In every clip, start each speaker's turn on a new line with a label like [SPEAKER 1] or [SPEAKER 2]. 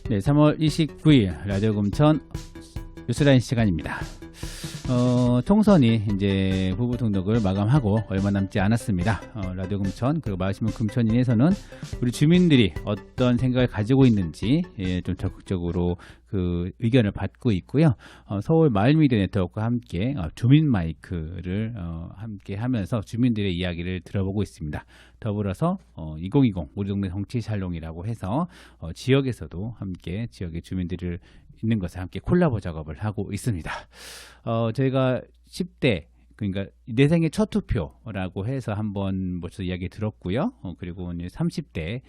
[SPEAKER 1] 네, 3월 29일 라디오 금천 뉴스라인 시간입니다. 총선이 이제 후보 등록을 마감하고 얼마 남지 않았습니다. 라디오 금천 그리고 마시면 금천인에서는 우리 주민들이 어떤 생각을 가지고 있는지 좀 적극적으로 그 의견을 받고 있고요. 서울 마을미디어 네트워크와 함께 주민 마이크를 함께 하면서 주민들의 이야기를 들어보고 있습니다. 더불어서 2020 우리 동네 정치 살롱이라고 해서 지역에서도 함께 지역의 주민들을 있는 것을 함께 콜라보 작업을 하고 있습니다. 저희가 10대 그러니까 내 생애 첫 투표라고 해서 한번 벌써 이야기 들었고요. 그리고 이제 30대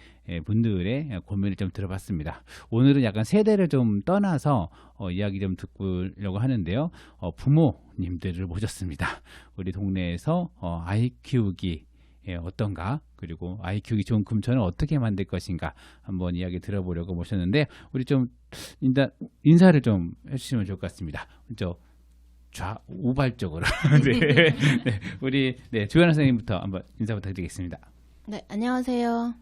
[SPEAKER 1] 분들의 고민을 좀 들어봤습니다. 오늘은 약간 세대를 좀 떠나서 이야기 좀 듣고려고 하는데요. 부모님들을 모셨습니다. 우리 동네에서 아이 키우기 어떤가, 그리고 아이 키우기 좋은 금천을 어떻게 만들 것인가 한번 이야기 들어보려고 모셨는데, 우리 좀 일단 인사를 좀 해주시면 좋을 것 같습니다. 먼저 우발적으로 네. 네. 우리 조연아 선생님부터 한번 인사 부탁드리겠습니다.
[SPEAKER 2] 네, 안녕하세요.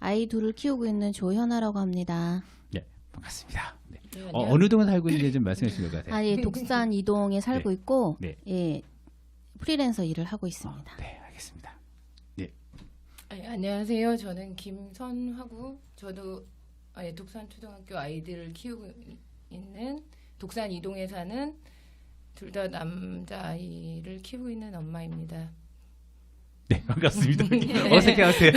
[SPEAKER 2] 아이 둘을 키우고 있는 조현아라고 합니다.
[SPEAKER 1] 네, 반갑습니다. 네.
[SPEAKER 3] 네,
[SPEAKER 1] 어느 동에 살고 있는지 좀 말씀해 주실 것 같아요.
[SPEAKER 2] 예, 독산 이동에 살고
[SPEAKER 1] 네.
[SPEAKER 2] 있고
[SPEAKER 1] 네.
[SPEAKER 2] 예, 프리랜서 일을 하고 있습니다.
[SPEAKER 1] 네, 알겠습니다.
[SPEAKER 3] 안녕하세요. 저는 김선화고, 저도 독산 초등학교 아이들을 키우고 있는 독산 이동에 사는 둘 다 남자 아이를 키우고 있는 엄마입니다.
[SPEAKER 1] 네, 반갑습니다. 어색해 하세요.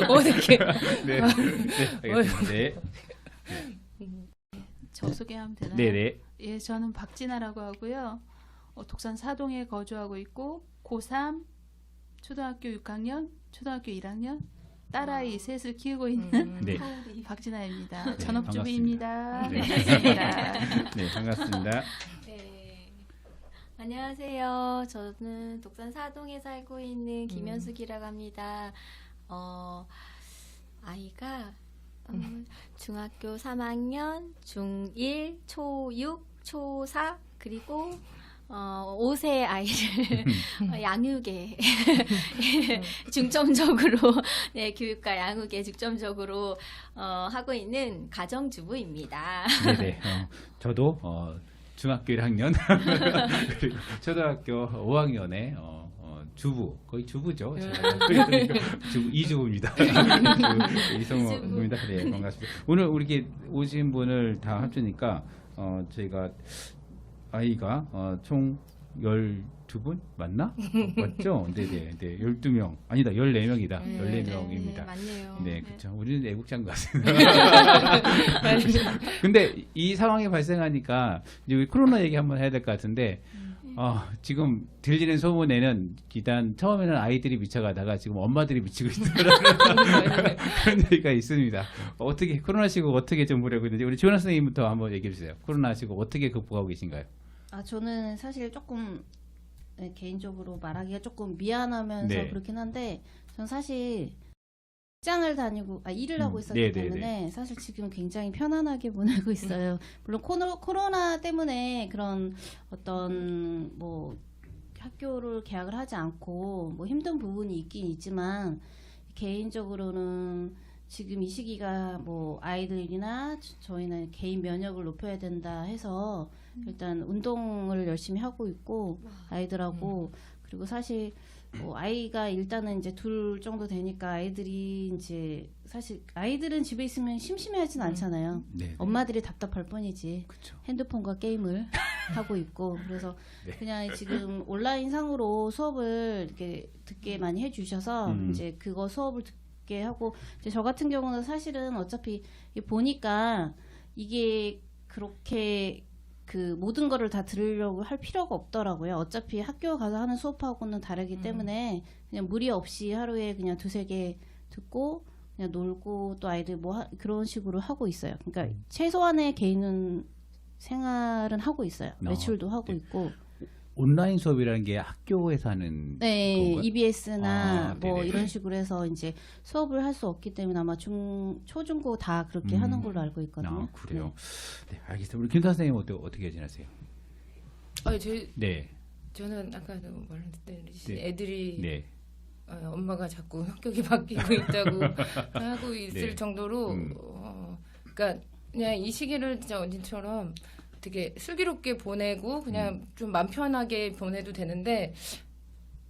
[SPEAKER 3] 어색해.
[SPEAKER 1] 네, 알겠습니다. 네.
[SPEAKER 4] 저 소개하면 되나요?
[SPEAKER 1] 네네.
[SPEAKER 4] 예, 저는 박진아라고 하고요. 독산 사동에 거주하고 있고 고3, 초등학교 6학년, 초등학교 1학년, 딸아이 셋을 키우고 있는
[SPEAKER 1] 네.
[SPEAKER 4] 박진아입니다.
[SPEAKER 1] 네,
[SPEAKER 4] 전업주부입니다.
[SPEAKER 1] 네.
[SPEAKER 4] 반갑습니다.
[SPEAKER 1] 네, 반갑습니다.
[SPEAKER 5] 네. 안녕하세요. 저는 독산 사동에 살고 있는 김현숙이라고 합니다. 아이가 중학교 3학년, 중1, 초6, 초4 그리고 5세 아이를 양육에 중점적으로 교육과 양육에 중점적으로 하고 있는 가정주부입니다.
[SPEAKER 1] 네네. 저도 중학교 1학년, 초등학교 5학년에 주부, 거의 주부죠. 주부, 이주부입니다. 이성호입니다. 네, 반갑습니다. 오늘 우리 오신 분을 다 합치니까 저희가 아이가 총 12분 맞나? 맞죠? 네네. 네, 12명. 아니다, 14명이다. 14명입니다.
[SPEAKER 5] 맞네요.
[SPEAKER 1] 네, 그렇죠. 우리는 애국자인 것 같습니다. 근데 이 상황이 발생하니까 이제 우리 코로나 얘기 한번 해야 될 것 같은데, 지금 들리는 소문에는 일단 처음에는 아이들이 미쳐가다가 지금 엄마들이 미치고 있다는 그런 얘기가 있습니다. 어떻게 코로나 시국 어떻게 좀 보려고 있는지 우리 지원아 선생님부터 한번 얘기해 주세요. 코로나 시국 어떻게 극복하고 계신가요?
[SPEAKER 2] 저는 사실 조금 개인적으로 말하기가 조금 미안하면서
[SPEAKER 1] 네.
[SPEAKER 2] 그렇긴 한데, 전 사실 직장을 다니고 일을 하고 있었기
[SPEAKER 1] 네, 네,
[SPEAKER 2] 때문에 사실 지금 굉장히 편안하게 보내고 있어요. 물론 코로나 때문에 그런 어떤 뭐 학교를 개학을 하지 않고 뭐 힘든 부분이 있긴 있지만, 개인적으로는 지금 이 시기가 뭐 아이들이나 저희는 개인 면역을 높여야 된다 해서 일단 운동을 열심히 하고 있고, 아이들하고 그리고 사실 뭐 아이가 일단은 이제 둘 정도 되니까 아이들이 이제 사실 아이들은 집에 있으면 심심해하진 않잖아요.
[SPEAKER 1] 네.
[SPEAKER 2] 엄마들이 답답할 뿐이지.
[SPEAKER 1] 그렇죠.
[SPEAKER 2] 핸드폰과 게임을 하고 있고, 그래서
[SPEAKER 1] 네.
[SPEAKER 2] 그냥 지금 온라인 상으로 수업을 이렇게 듣게 많이 해주셔서 이제 그거 수업을 듣게 하고, 이제 저 같은 경우는 사실은 어차피 보니까 이게 그렇게 그 모든 거를 다 들으려고 할 필요가 없더라고요. 어차피 학교 가서 하는 수업하고는 다르기 때문에 그냥 무리 없이 하루에 그냥 두세 개 듣고 그냥 놀고 또 아이들 뭐 그런 식으로 하고 있어요. 그러니까 최소한의 개인 생활은 하고 있어요. 외출도 하고
[SPEAKER 1] 네.
[SPEAKER 2] 있고.
[SPEAKER 1] 온라인 수업이라는 게 학교에서 하는
[SPEAKER 2] 네,
[SPEAKER 1] 건가요?
[SPEAKER 2] EBS나 뭐
[SPEAKER 1] 네네.
[SPEAKER 2] 이런 식으로 해서 이제 수업을 할 수 없기 때문에 아마 초중고 다 그렇게 하는 걸로 알고 있거든요.
[SPEAKER 1] 그래요. 네, 알겠습니다. 우리 김 선생님 어떻게 지내세요? 네.
[SPEAKER 3] 저는 아까도 말했듯이
[SPEAKER 1] 네.
[SPEAKER 3] 애들이
[SPEAKER 1] 네.
[SPEAKER 3] 엄마가 자꾸 성격이 바뀌고 있다고 하고 있을
[SPEAKER 1] 네.
[SPEAKER 3] 정도로 그러니까 그냥 이 시기를 진짜 언니처럼 되게 슬기롭게 보내고 그냥 좀 맘 편하게 보내도 되는데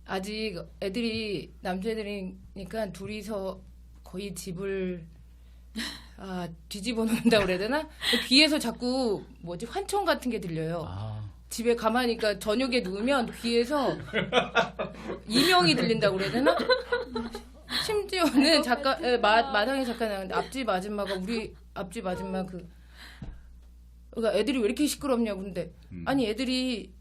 [SPEAKER 3] 아직 애들이 남자애들이니까 둘이서 거의 집을 뒤집어 놓는다고 그래야 되나? 귀에서 자꾸 뭐지 환청 같은 게 들려요.
[SPEAKER 1] 아,
[SPEAKER 3] 집에 가만히니까 저녁에 누우면 귀에서 이명이 들린다고 그래야 되나? 심지어는 잠깐 마당에 잠깐 나갔는데 앞집 아줌마가 우리 앞집 아줌마 그러니까 애들이 왜 이렇게 시끄럽냐고 근데 아니 애들이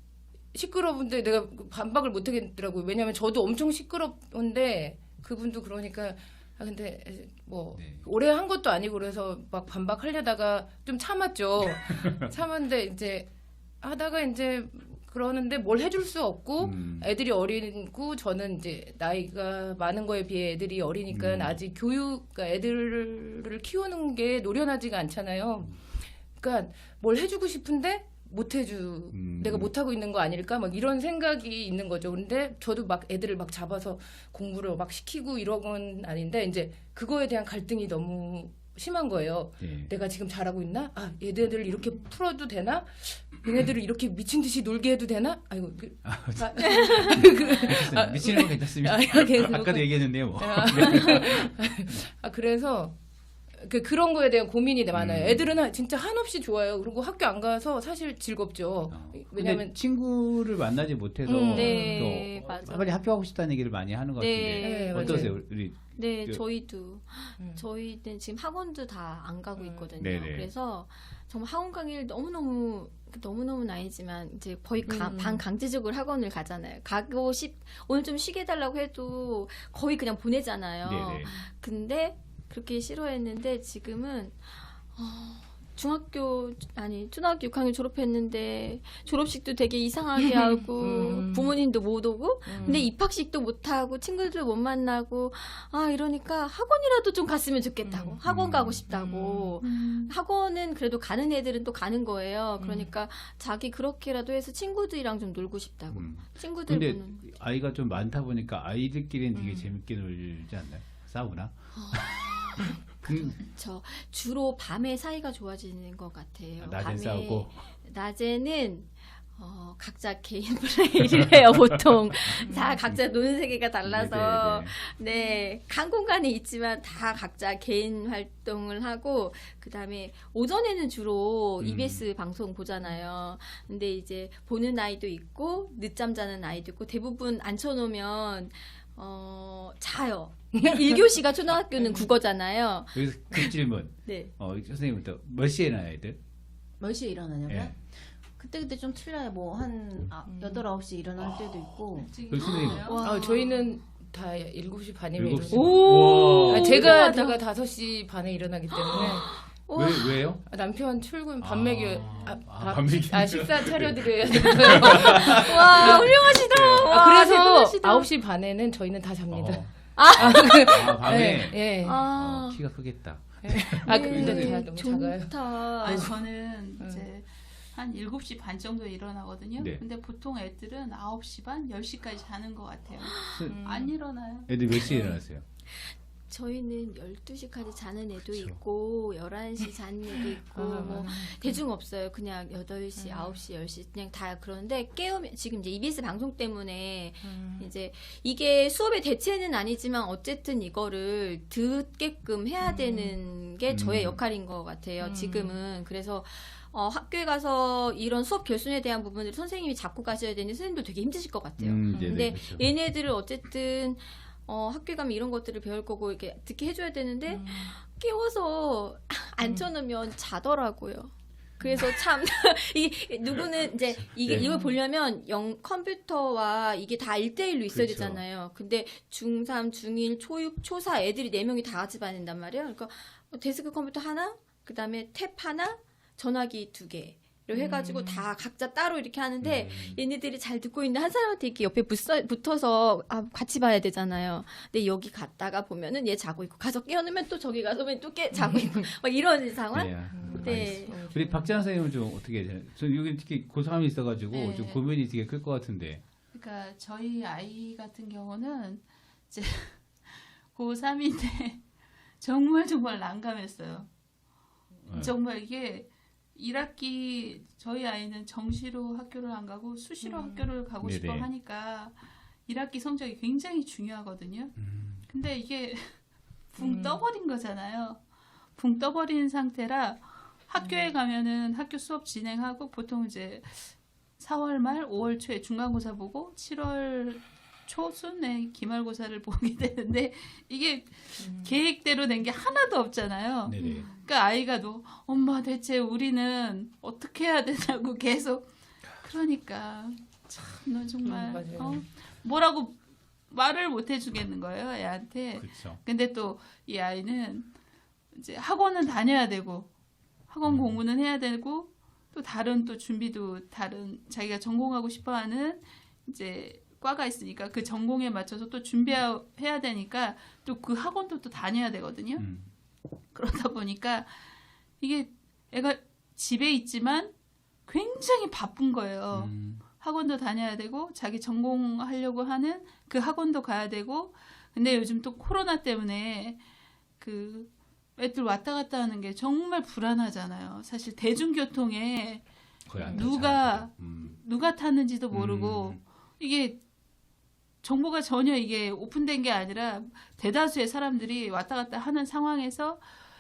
[SPEAKER 3] 시끄러운데 내가 반박을 못 하겠더라고요. 왜냐면 저도 엄청 시끄러운데 그분도 그러니까 근데 뭐
[SPEAKER 1] 네.
[SPEAKER 3] 오래 한 것도 아니고 그래서 막 반박하려다가 좀 참았죠. 참았는데 이제 하다가 이제 그러는데 뭘 해줄 수 없고 애들이 어리고 저는 이제 나이가 많은 거에 비해 애들이 어리니까 아직 그러니까 애들을 키우는 게 노련하지가 않잖아요. 그러니까 뭘 해주고 싶은데 내가 못하고 있는 거 아닐까 막 이런 생각이 있는 거죠. 근데 저도 막 애들을 막 잡아서 공부를 막 시키고 이런 건 아닌데 이제 그거에 대한 갈등이 너무 심한 거예요.
[SPEAKER 1] 네.
[SPEAKER 3] 내가 지금 잘하고 있나? 얘네들을 이렇게 풀어도 되나? 얘네들을 이렇게 미친 듯이 놀게 해도 되나? 아이고.
[SPEAKER 1] 미치는 건 괜찮습니다.
[SPEAKER 3] 괜찮고.
[SPEAKER 1] 아까도 얘기했는데요. 뭐.
[SPEAKER 3] 그래서 그런 거에 대한 고민이 많아요. 애들은 진짜 한없이 좋아요. 그리고 학교 안 가서 사실 즐겁죠.
[SPEAKER 1] 왜냐면
[SPEAKER 3] 왜냐면
[SPEAKER 1] 친구를 만나지 못해서
[SPEAKER 5] 네,
[SPEAKER 1] 또
[SPEAKER 5] 맞아요.
[SPEAKER 1] 빨리 학교 가고 싶다는 얘기를 많이 하는 것
[SPEAKER 5] 네.
[SPEAKER 1] 같은데
[SPEAKER 3] 네,
[SPEAKER 1] 어떠세요? 우리
[SPEAKER 5] 네,
[SPEAKER 1] 그-
[SPEAKER 5] 저희도 저희는 지금 학원도 다 안 가고 있거든요.
[SPEAKER 1] 네네.
[SPEAKER 5] 그래서 정말 학원 강의를 너무너무는 아니지만 이제 거의 반강제적으로 학원을 가잖아요. 오늘 좀 쉬게 해달라고 해도 거의 그냥 보내잖아요.
[SPEAKER 1] 네네.
[SPEAKER 5] 근데 그렇게 싫어했는데 지금은 초등학교 6학년 졸업했는데 졸업식도 되게 이상하게 하고 부모님도 못 오고 근데 입학식도 못 하고 친구들도 못 만나고 이러니까 학원이라도 좀 갔으면 좋겠다고 학원 가고 싶다고 학원은 그래도 가는 애들은 또 가는 거예요. 그러니까 자기 그렇게라도 해서 친구들이랑 좀 놀고 싶다고 친구들
[SPEAKER 1] 근데
[SPEAKER 5] 보는
[SPEAKER 1] 아이가 좀 많다 보니까 아이들끼리는 되게 재밌게 놀지 않나요? 싸우나?
[SPEAKER 5] 저 주로 밤에 사이가 좋아지는 것 같아요.
[SPEAKER 1] 낮에
[SPEAKER 5] 밤에,
[SPEAKER 1] 싸우고
[SPEAKER 5] 낮에는 각자 개인 플레이를 해요. 보통 다 각자 노는 세계가 달라서 네, 한 공간에 있지만 다 각자 개인 활동을 하고 그다음에 오전에는 주로 EBS 방송 보잖아요. 근데 이제 보는 아이도 있고 늦잠 자는 아이도 있고 대부분 앉혀놓으면 자요. 1교시가 초등학교는 국어잖아요.
[SPEAKER 1] 여기서 그 질문
[SPEAKER 5] 네.
[SPEAKER 1] 선생님부터 몇 시에 일어나야 돼?
[SPEAKER 2] 몇 시에 일어나냐면
[SPEAKER 1] 예.
[SPEAKER 2] 그때 좀 틀려요. 뭐 한 8, 9시 일어날 때도 있고.
[SPEAKER 1] 그 선생님
[SPEAKER 3] 저희는 다 7시 반이면
[SPEAKER 1] 7시.
[SPEAKER 3] 일어나요.
[SPEAKER 5] 오,
[SPEAKER 3] 제가
[SPEAKER 5] 대단하다.
[SPEAKER 3] 5시 반에 일어나기 때문에
[SPEAKER 1] 왜요?
[SPEAKER 3] 남편 출근 밥 먹여
[SPEAKER 1] 밥 먹이는
[SPEAKER 3] 식사 차려드려야 돼요.
[SPEAKER 5] 와, 훌륭하시다. 와,
[SPEAKER 3] 그래서
[SPEAKER 5] 대단하시다.
[SPEAKER 3] 9시 반에는 저희는 다 잡니다.
[SPEAKER 1] 밤에
[SPEAKER 3] 예.
[SPEAKER 1] 키가 크겠다.
[SPEAKER 3] 근데 다 너무 작아요.
[SPEAKER 5] 좋다.
[SPEAKER 4] 저는 이제 한 7시 반 정도에 일어나거든요.
[SPEAKER 1] 네.
[SPEAKER 4] 근데 보통 애들은 9시 반, 10시까지 자는 것 같아요. 안 일어나요.
[SPEAKER 1] 애들 몇 시에 일어나세요?
[SPEAKER 5] 저희는 12시까지 자는 애도 있고 11시 자는 애도 있고 뭐 대중 없어요. 그냥 8시, 9시, 10시 그냥 다 그러는데 깨우면 지금 이제 EBS 방송 때문에 이제 이게 수업의 대체는 아니지만 어쨌든 이거를 듣게끔 해야 되는 게 저의 역할인 것 같아요. 지금은. 그래서 학교에 가서 이런 수업 결손에 대한 부분을 선생님이 잡고 가셔야 되는데 선생님도 되게 힘드실 것 같아요.
[SPEAKER 1] 네네,
[SPEAKER 5] 근데
[SPEAKER 1] 그렇죠.
[SPEAKER 5] 얘네들을 어쨌든 학교에 가면 이런 것들을 배울 거고 이렇게 듣게 해줘야 되는데 깨워서 앉혀놓으면 자더라고요. 그래서 참 누구는 이제 이걸 보려면 컴퓨터와 이게 다 1대1로 있어야
[SPEAKER 1] 그렇죠.
[SPEAKER 5] 되잖아요. 근데 중3, 중1, 초6, 초4 애들이 4명이 다 같이 봐야 된단 말이에요. 그러니까 데스크 컴퓨터 하나, 그다음에 탭 하나, 전화기 2개. 를 해가지고 다 각자 따로 이렇게 하는데 얘네들이 잘 듣고 있는데 한 사람한테 이렇게 옆에 붙어서 같이 봐야 되잖아요. 근데 여기 갔다가 보면은 얘 자고 있고 가서 깨어놓으면 또 저기 가서 또 자고 있고 막 이런 상황. 네.
[SPEAKER 1] 우리 박지한 선생님은 좀 어떻게 해야 되나요? 저 여기 특히 고3이 있어가지고
[SPEAKER 4] 네.
[SPEAKER 1] 좀 고민이 되게 클 것 같은데.
[SPEAKER 4] 그러니까 저희 아이 같은 경우는 이제 고3인데 정말 난감했어요. 정말 이게 1학기 저희 아이는 정시로 학교를 안 가고 수시로 학교를 가고 싶어
[SPEAKER 1] 네네.
[SPEAKER 4] 하니까 1학기 성적이 굉장히 중요하거든요. 근데 이게 붕 떠버린 거잖아요. 붕 떠버린 상태라 학교에 가면은 학교 수업 진행하고 보통 이제 4월 말 5월 초에 중간고사 보고 7월 초순에 기말고사를 보게 되는데 이게 계획대로 된 게 하나도 없잖아요.
[SPEAKER 1] 네네.
[SPEAKER 4] 그러니까 아이가 엄마 대체 우리는 어떻게 해야 되냐고 계속 그러니까 참 너 정말
[SPEAKER 3] 맞아요.
[SPEAKER 4] 뭐라고 말을 못 해주겠는 거예요 애한테.
[SPEAKER 1] 그렇죠.
[SPEAKER 4] 근데 또 이 아이는 이제 학원은 다녀야 되고 학원 공부는 해야 되고 또 다른 또 준비도 다른 자기가 전공하고 싶어하는 이제 과가 있으니까 그 전공에 맞춰서 또 준비해야 되니까 또 그 학원도 또 다녀야 되거든요. 그러다 보니까 이게 애가 집에 있지만 굉장히 바쁜 거예요. 학원도 다녀야 되고 자기 전공하려고 하는 그 학원도 가야 되고 근데 요즘 또 코로나 때문에 그 애들 왔다 갔다 하는 게 정말 불안하잖아요. 사실 대중교통에
[SPEAKER 1] 거의 안
[SPEAKER 4] 누가
[SPEAKER 1] 되잖아요.
[SPEAKER 4] 누가 탔는지도 모르고 이게 정보가 전혀 이게 오픈된 게 아니라 대다수의 사람들이 왔다 갔다 하는 상황에서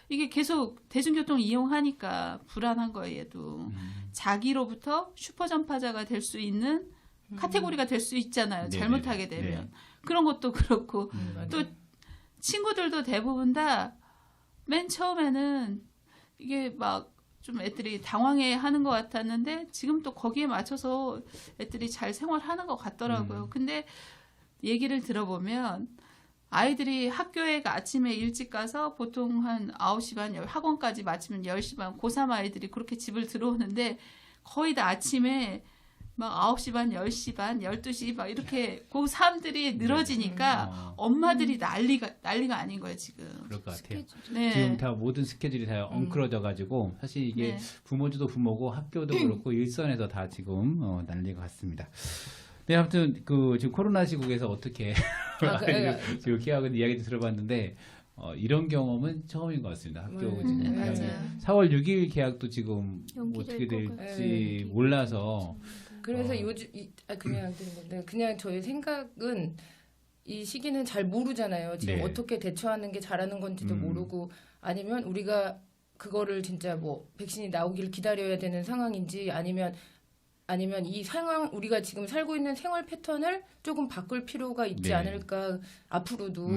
[SPEAKER 4] 이게 계속 대중교통 이용하니까 불안한 거예요. 얘도 자기로부터 슈퍼전파자가 될 수 있는 카테고리가 될 수 있잖아요.
[SPEAKER 1] 네네네.
[SPEAKER 4] 잘못하게 되면
[SPEAKER 1] 네.
[SPEAKER 4] 그런 것도 그렇고
[SPEAKER 3] 맞아요.
[SPEAKER 4] 또 친구들도 대부분 다 맨 처음에는 이게 막 좀 애들이 당황해 하는 것 같았는데 지금 또 거기에 맞춰서 애들이 잘 생활하는 것 같더라고요. 근데 얘기를 들어보면 아이들이 학교에 아침에 일찍 가서 보통 한 9시 반 학원까지 마치면 10시 반 고3 아이들이 그렇게 집을 들어오는데 거의 다 아침에 막 9시 반, 10시 반, 12시 막 이렇게 고3들이 늘어지니까 엄마들이 난리가 아닌 거예요, 지금.
[SPEAKER 1] 그럴 것 같아요.
[SPEAKER 4] 네.
[SPEAKER 1] 지금 다 모든 스케줄이 다 엉클어져가지고 사실 이게
[SPEAKER 4] 네.
[SPEAKER 1] 부모주도 부모고 학교도 그렇고 일선에서 다 지금 난리가 같습니다. 네, 아무튼 그 지금 코로나 시국에서 어떻게 지금 계약은 이야기도 들어봤는데 이런 경험은 처음인 것 같습니다. 학교 지금
[SPEAKER 3] 네,
[SPEAKER 1] 계약이.
[SPEAKER 5] 맞아요.
[SPEAKER 1] 4월 6일 계약도 지금
[SPEAKER 5] 연기될
[SPEAKER 1] 어떻게
[SPEAKER 5] 것
[SPEAKER 1] 될지
[SPEAKER 3] 같아요.
[SPEAKER 1] 몰라서
[SPEAKER 3] 그래서 요즘 그냥 드린 건데 그냥 저희 생각은 이 시기는 잘 모르잖아요. 지금
[SPEAKER 1] 네.
[SPEAKER 3] 어떻게 대처하는 게 잘하는 건지도 모르고 아니면 우리가 그거를 진짜 뭐 백신이 나오길 기다려야 되는 상황인지 아니면 이 상황 우리가 지금 살고 있는 생활 패턴을 조금 바꿀 필요가 있지
[SPEAKER 1] 네.
[SPEAKER 3] 않을까 앞으로도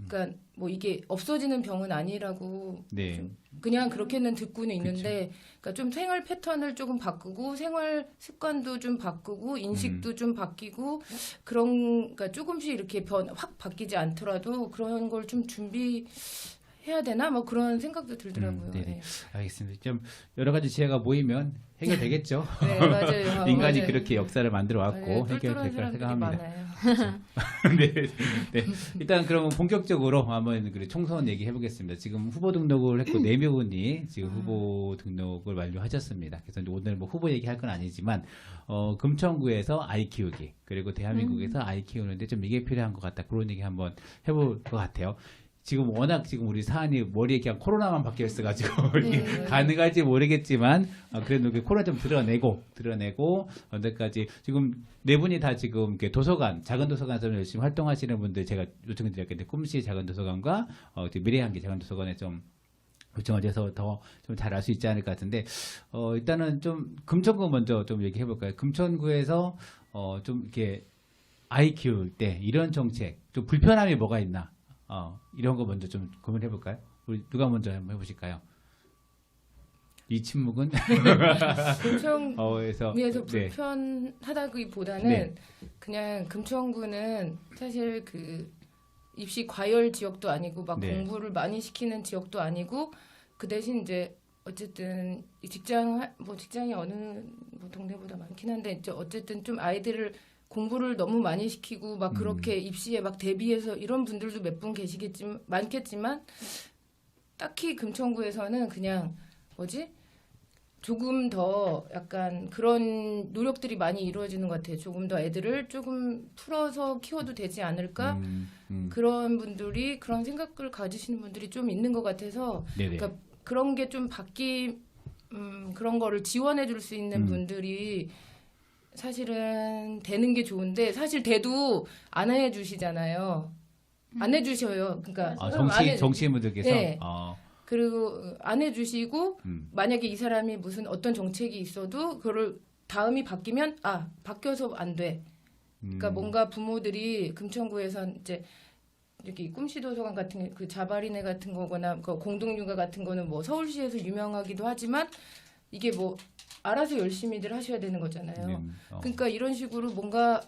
[SPEAKER 3] 그러니까 뭐 이게 없어지는 병은 아니라고
[SPEAKER 1] 네.
[SPEAKER 3] 그냥 그렇게는 듣고는 있는데 그러니까 좀 생활 패턴을 조금 바꾸고 생활 습관도 좀 바꾸고 인식도 좀 바뀌고 그러니까 조금씩 이렇게 확 바뀌지 않더라도 그런 걸 좀 준비해야 되나 뭐 그런 생각도 들더라고요.
[SPEAKER 1] 네네.
[SPEAKER 3] 네.
[SPEAKER 1] 알겠습니다. 좀 여러 가지 지혜가 모이면 해결되겠죠.
[SPEAKER 3] 네, 맞아요.
[SPEAKER 1] 인간이
[SPEAKER 3] 맞아요.
[SPEAKER 1] 그렇게 역사를 만들어 왔고
[SPEAKER 3] 맞아요.
[SPEAKER 1] 해결될
[SPEAKER 3] 똘똘한
[SPEAKER 1] 거라
[SPEAKER 3] 사람들이
[SPEAKER 1] 생각합니다.
[SPEAKER 3] 많아요.
[SPEAKER 1] 네, 네. 일단 그러면 본격적으로 한번 그 총선 얘기 해보겠습니다. 지금 후보 등록을 했고 4명이 지금 후보 등록을 완료하셨습니다. 그래서 이제 오늘 뭐 후보 얘기할 건 아니지만 금천구에서 아이 키우기 그리고 대한민국에서 아이 키우는데 좀 이게 필요한 것 같다 그런 얘기 한번 해볼 것 같아요. 지금 워낙 지금 우리 사안이 머리에 그냥 코로나만 바뀌어 있어가지고
[SPEAKER 3] 네.
[SPEAKER 1] 가능할지 모르겠지만 그래도 코로나 좀 드러내고 언제까지 지금 네 분이 다 지금 이렇게 도서관 작은 도서관에서 열심히 활동하시는 분들 제가 요청드렸겠는데 꿈씨 작은 도서관과 미래향기 작은 도서관에 좀 요청을 해서 더 좀 잘 알 수 있지 않을까 같은데 일단은 좀 금천구 먼저 좀 얘기해 볼까요? 금천구에서 좀 이렇게 아이 키울 때 이런 정책 좀 불편함이 뭐가 있나? 이런 거 먼저 좀 고민해 볼까요? 우리 누가 먼저 한번 해보실까요? 이 침묵은
[SPEAKER 3] 금천구에서
[SPEAKER 1] 네.
[SPEAKER 3] 불편하다기보다는
[SPEAKER 1] 네.
[SPEAKER 3] 그냥 금천구는 사실 그 입시 과열 지역도 아니고 막
[SPEAKER 1] 네.
[SPEAKER 3] 공부를 많이 시키는 지역도 아니고 그 대신 이제 어쨌든 이 직장이 어느 뭐 동네보다 많긴 한데 이제 어쨌든 좀 아이들을 공부를 너무 많이 시키고 막 그렇게 입시에 막 대비해서 이런 분들도 몇 분 많겠지만 딱히 금천구에서는 그냥 조금 더 약간 그런 노력들이 많이 이루어지는 것 같아요. 조금 더 애들을 조금 풀어서 키워도 되지 않을까? 그런 분들이 그런 생각을 가지시는 분들이 좀 있는 것 같아서
[SPEAKER 1] 네네.
[SPEAKER 3] 그러니까 그런 게 좀 그런 거를 지원해 줄 수 있는 분들이 사실은 되는 게 좋은데 사실 돼도 안 해주시잖아요. 안 해주셔요. 그러니까
[SPEAKER 1] 정치인분들께서
[SPEAKER 3] 네.
[SPEAKER 1] 어,
[SPEAKER 3] 그리고 안 해주시고 만약에 이 사람이 무슨 어떤 정책이 있어도 그거를 다음이 바뀌면 바뀌어서 안 돼. 그러니까 뭔가 부모들이 금천구에서 이제 이렇게 꿈시도서관 같은 그 자바리네 같은 거거나 그 공동육아 같은 거는 뭐 서울시에서 유명하기도 하지만 이게 뭐 알아서 열심히들 하셔야 되는 거잖아요. 그러니까 이런 식으로 뭔가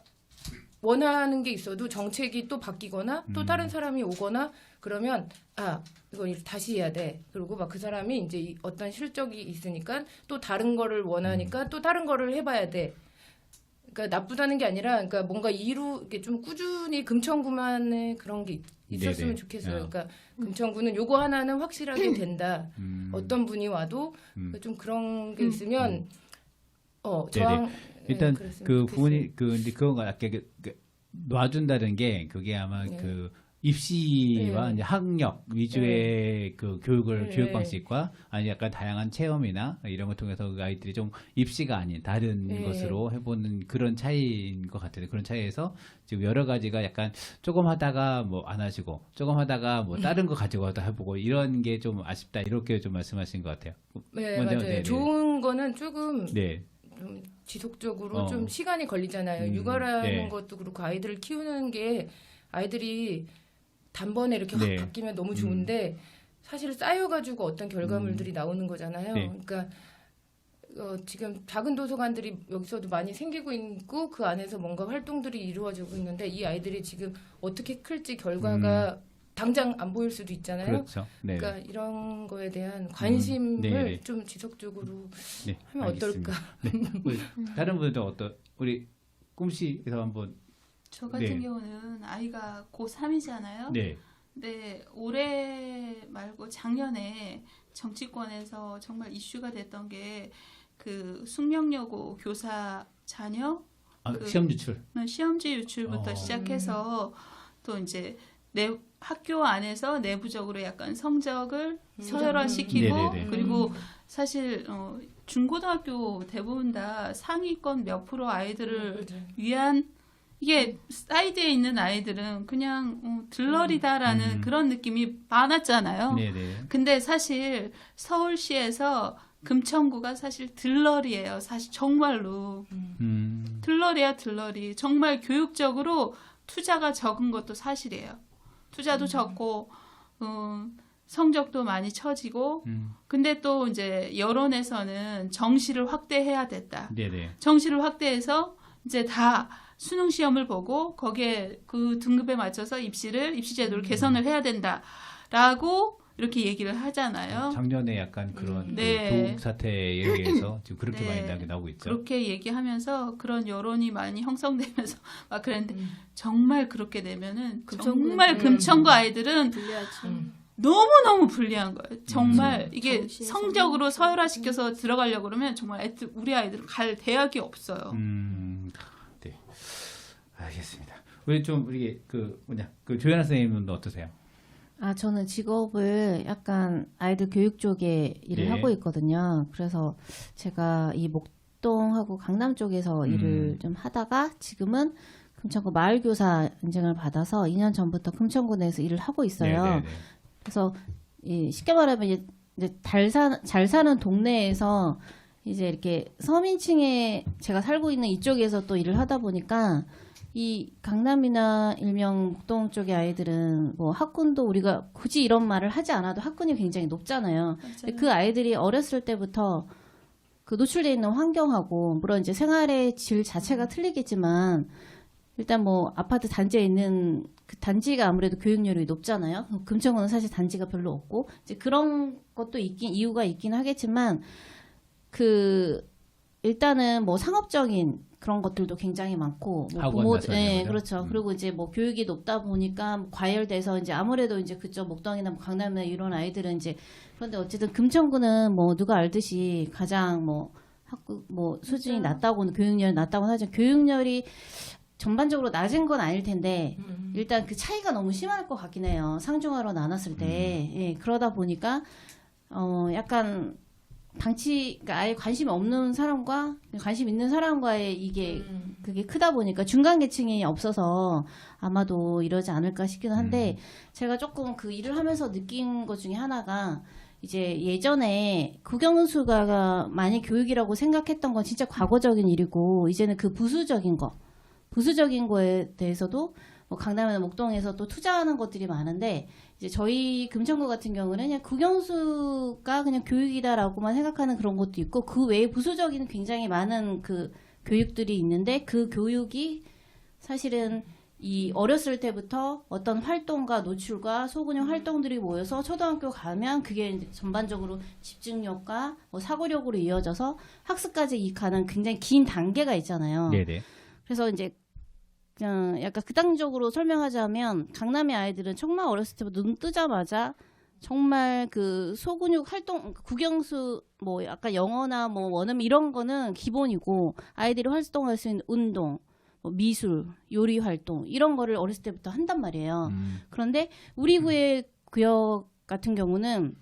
[SPEAKER 3] 원하는 게 있어도 정책이 또 바뀌거나 또 다른 사람이 오거나 그러면 이거 다시 해야 돼. 그리고 막 그 사람이 이제 어떤 실적이 있으니까 또 다른 거를 원하니까 또 다른 거를 해봐야 돼. 그러니까 나쁘다는 게 아니라 그러니까 뭔가 이렇게 좀 꾸준히 금천구만의 그런 게 있었으면
[SPEAKER 1] 네네.
[SPEAKER 3] 좋겠어요. 그러니까 금천구는 요거 하나는 확실하게 된다. 어떤 분이 와도 좀 그런 게 있으면 저항
[SPEAKER 1] 일단
[SPEAKER 3] 그랬으면
[SPEAKER 1] 그
[SPEAKER 3] 좋겠어요.
[SPEAKER 1] 부모님 근데 그거가 아까 놔준다는 게 그게 아마
[SPEAKER 3] 네.
[SPEAKER 1] 그 입시와
[SPEAKER 3] 네.
[SPEAKER 1] 이제 학력 위주의 그 교육을
[SPEAKER 3] 네.
[SPEAKER 1] 교육 방식과 아니 약간 다양한 체험이나 이런 걸 통해서 그 아이들이 좀 입시가 아닌 다른
[SPEAKER 3] 네.
[SPEAKER 1] 것으로 해보는 그런 차이인 것 같아요. 그런 차이에서 지금 여러 가지가 약간 조금 하다가 뭐 안 하시고 조금 하다가 뭐 다른 거 가지고 와도 해보고 이런 게 좀 아쉽다 이렇게 좀 말씀하신 것 같아요.
[SPEAKER 3] 네,
[SPEAKER 1] 먼저,
[SPEAKER 3] 맞아요.
[SPEAKER 1] 네네.
[SPEAKER 3] 좋은 거는 조금
[SPEAKER 1] 네.
[SPEAKER 3] 좀 지속적으로
[SPEAKER 1] 어.
[SPEAKER 3] 좀 시간이 걸리잖아요. 육아라는
[SPEAKER 1] 네.
[SPEAKER 3] 것도 그렇고 아이들을 키우는 게 아이들이 단번에 이렇게 확
[SPEAKER 1] 네.
[SPEAKER 3] 바뀌면 너무 좋은데 사실 쌓여가지고 어떤 결과물들이 나오는 거잖아요.
[SPEAKER 1] 네.
[SPEAKER 3] 그러니까 지금 작은 도서관들이 여기서도 많이 생기고 있고 그 안에서 뭔가 활동들이 이루어지고 있는데 이 아이들이 지금 어떻게 클지 결과가 당장 안 보일 수도 있잖아요.
[SPEAKER 1] 그렇죠. 네.
[SPEAKER 3] 그러니까 이런 거에 대한 관심을
[SPEAKER 1] 네네.
[SPEAKER 3] 좀 지속적으로
[SPEAKER 1] 네,
[SPEAKER 3] 하면
[SPEAKER 1] 알겠습니다.
[SPEAKER 3] 어떨까?
[SPEAKER 1] 네. 우리 다른 분들도 우리 꿈씨에서 한번
[SPEAKER 4] 저 같은
[SPEAKER 1] 네.
[SPEAKER 4] 경우는 아이가 고3이잖아요.
[SPEAKER 1] 네.
[SPEAKER 4] 근데 올해 말고 작년에 정치권에서 정말 이슈가 됐던 게 그 숙명여고 교사 자녀
[SPEAKER 1] 시험 유출.
[SPEAKER 4] 시험지 유출부터 시작해서 또 이제 학교 안에서 내부적으로 약간 성적을 서열화시키고
[SPEAKER 1] 네네네.
[SPEAKER 4] 그리고 사실 중고등학교 대부분 다 상위권 몇 프로 아이들을 위한 이게 사이드에 있는 아이들은 그냥 들러리다라는 그런 느낌이 많았잖아요.
[SPEAKER 1] 네네.
[SPEAKER 4] 근데 사실 서울시에서 금천구가 사실 들러리예요. 사실 정말로 들러리야 들러리. 정말 교육적으로 투자가 적은 것도 사실이에요. 투자도 적고 성적도 많이 처지고 근데 또 이제 여론에서는 정시를 확대해야 됐다.
[SPEAKER 1] 네네.
[SPEAKER 4] 정시를 확대해서 이제 다 수능 시험을 보고 거기에 그 등급에 맞춰서 입시 제도를 개선을 해야 된다라고 이렇게 얘기를 하잖아요.
[SPEAKER 1] 작년에 약간 그런
[SPEAKER 4] 네.
[SPEAKER 1] 그 교육 사태에 의해서 지금 그렇게
[SPEAKER 4] 네.
[SPEAKER 1] 많이 나오고 있죠.
[SPEAKER 4] 그렇게 얘기하면서 그런 여론이 많이 형성되면서 막 그랬는데 정말 그렇게 되면은 정말 금천구 아이들은
[SPEAKER 5] 불리하죠.
[SPEAKER 4] 너무너무 불리한 거예요. 정말 이게
[SPEAKER 5] 정시에서는
[SPEAKER 4] 성적으로 서열화시켜서 들어가려고 그러면 정말 우리 아이들은 갈 대학이 없어요.
[SPEAKER 1] 네. 알겠습니다. 우리 조연아 선생님은 어떠세요?
[SPEAKER 2] 저는 직업을 약간 아이들 교육 쪽에 일을
[SPEAKER 1] 네.
[SPEAKER 2] 하고 있거든요. 그래서 제가 이 목동하고 강남 쪽에서 일을 좀 하다가 지금은 금천구 마을교사 인증을 받아서 2년 전부터 금천구 내에서 일을 하고 있어요.
[SPEAKER 1] 네네네.
[SPEAKER 2] 그래서 쉽게 말하면 이제 잘 사는 동네에서 이제 이렇게 서민층에 제가 살고 있는 이쪽에서 또 일을 하다 보니까 이 강남이나 일명 목동 쪽의 아이들은 뭐 학군도 우리가 굳이 이런 말을 하지 않아도 학군이 굉장히 높잖아요. 근데 그 아이들이 어렸을 때부터 그 노출되어 있는 환경하고 물론 이제 생활의 질 자체가 틀리겠지만 일단 뭐 아파트 단지에 있는 그 단지가 아무래도 교육열이 높잖아요. 금천구는 사실 단지가 별로 없고 이제 그런 것도 이유가 있긴 하겠지만 일단은 뭐 상업적인 그런 것들도 굉장히 많고 뭐
[SPEAKER 1] 학원
[SPEAKER 2] 네, 그렇죠. 그리고 이제 뭐 교육이 높다 보니까 과열돼서 이제 아무래도 이제 그쪽 목동이나 뭐 강남이나 이런 아이들은 이제 그런데 어쨌든 금천구는 뭐 누가 알듯이 가장 뭐 학구 뭐 수준이 낮다고는 교육열이 낮다고는 하죠. 교육열이 전반적으로 낮은 건 아닐 텐데 일단 그 차이가 너무 심할 것 같긴 해요. 상중하로 나눴을 때. 예, 그러다 보니까 약간 그러니까 아예 관심이 없는 사람과 관심 있는 사람과의 이게 그게 크다 보니까 중간 계층이 없어서 아마도 이러지 않을까 싶기는 한데 제가 조금 그 일을 하면서 느낀 것 중에 하나가 이제 예전에 국영수가 많이 교육이라고 생각했던 건 진짜 과거적인 일이고 이제는 그 부수적인 거에 대해서도 뭐 강남이나 목동에서 또 투자하는 것들이 많은데 이제 저희 금천구 같은 경우는 그냥 국영수가 그냥 교육이다라고만 생각하는 그런 것도 있고 그 외에 부수적인 굉장히 많은 그 교육들이 있는데 그 교육이 사실은 이 어렸을 때부터 어떤 활동과 노출과 소근육 활동들이 모여서 초등학교 가면 그게 이제 전반적으로 집중력과 뭐 사고력으로 이어져서 학습까지 가는 굉장히 긴 단계가 있잖아요.
[SPEAKER 1] 네네.
[SPEAKER 2] 그래서 이제 그냥 약간 극단적으로 설명하자면 강남의 아이들은 정말 어렸을 때부터 눈 뜨자마자 정말 그 소근육 활동 국영수 뭐 약간 영어나 뭐 원어민 이런 거는 기본이고 아이들이 활동할 수 있는 운동 뭐 미술 요리 활동 이런 거를 어렸을 때부터 한단 말이에요. 그런데 우리 구역 같은 경우는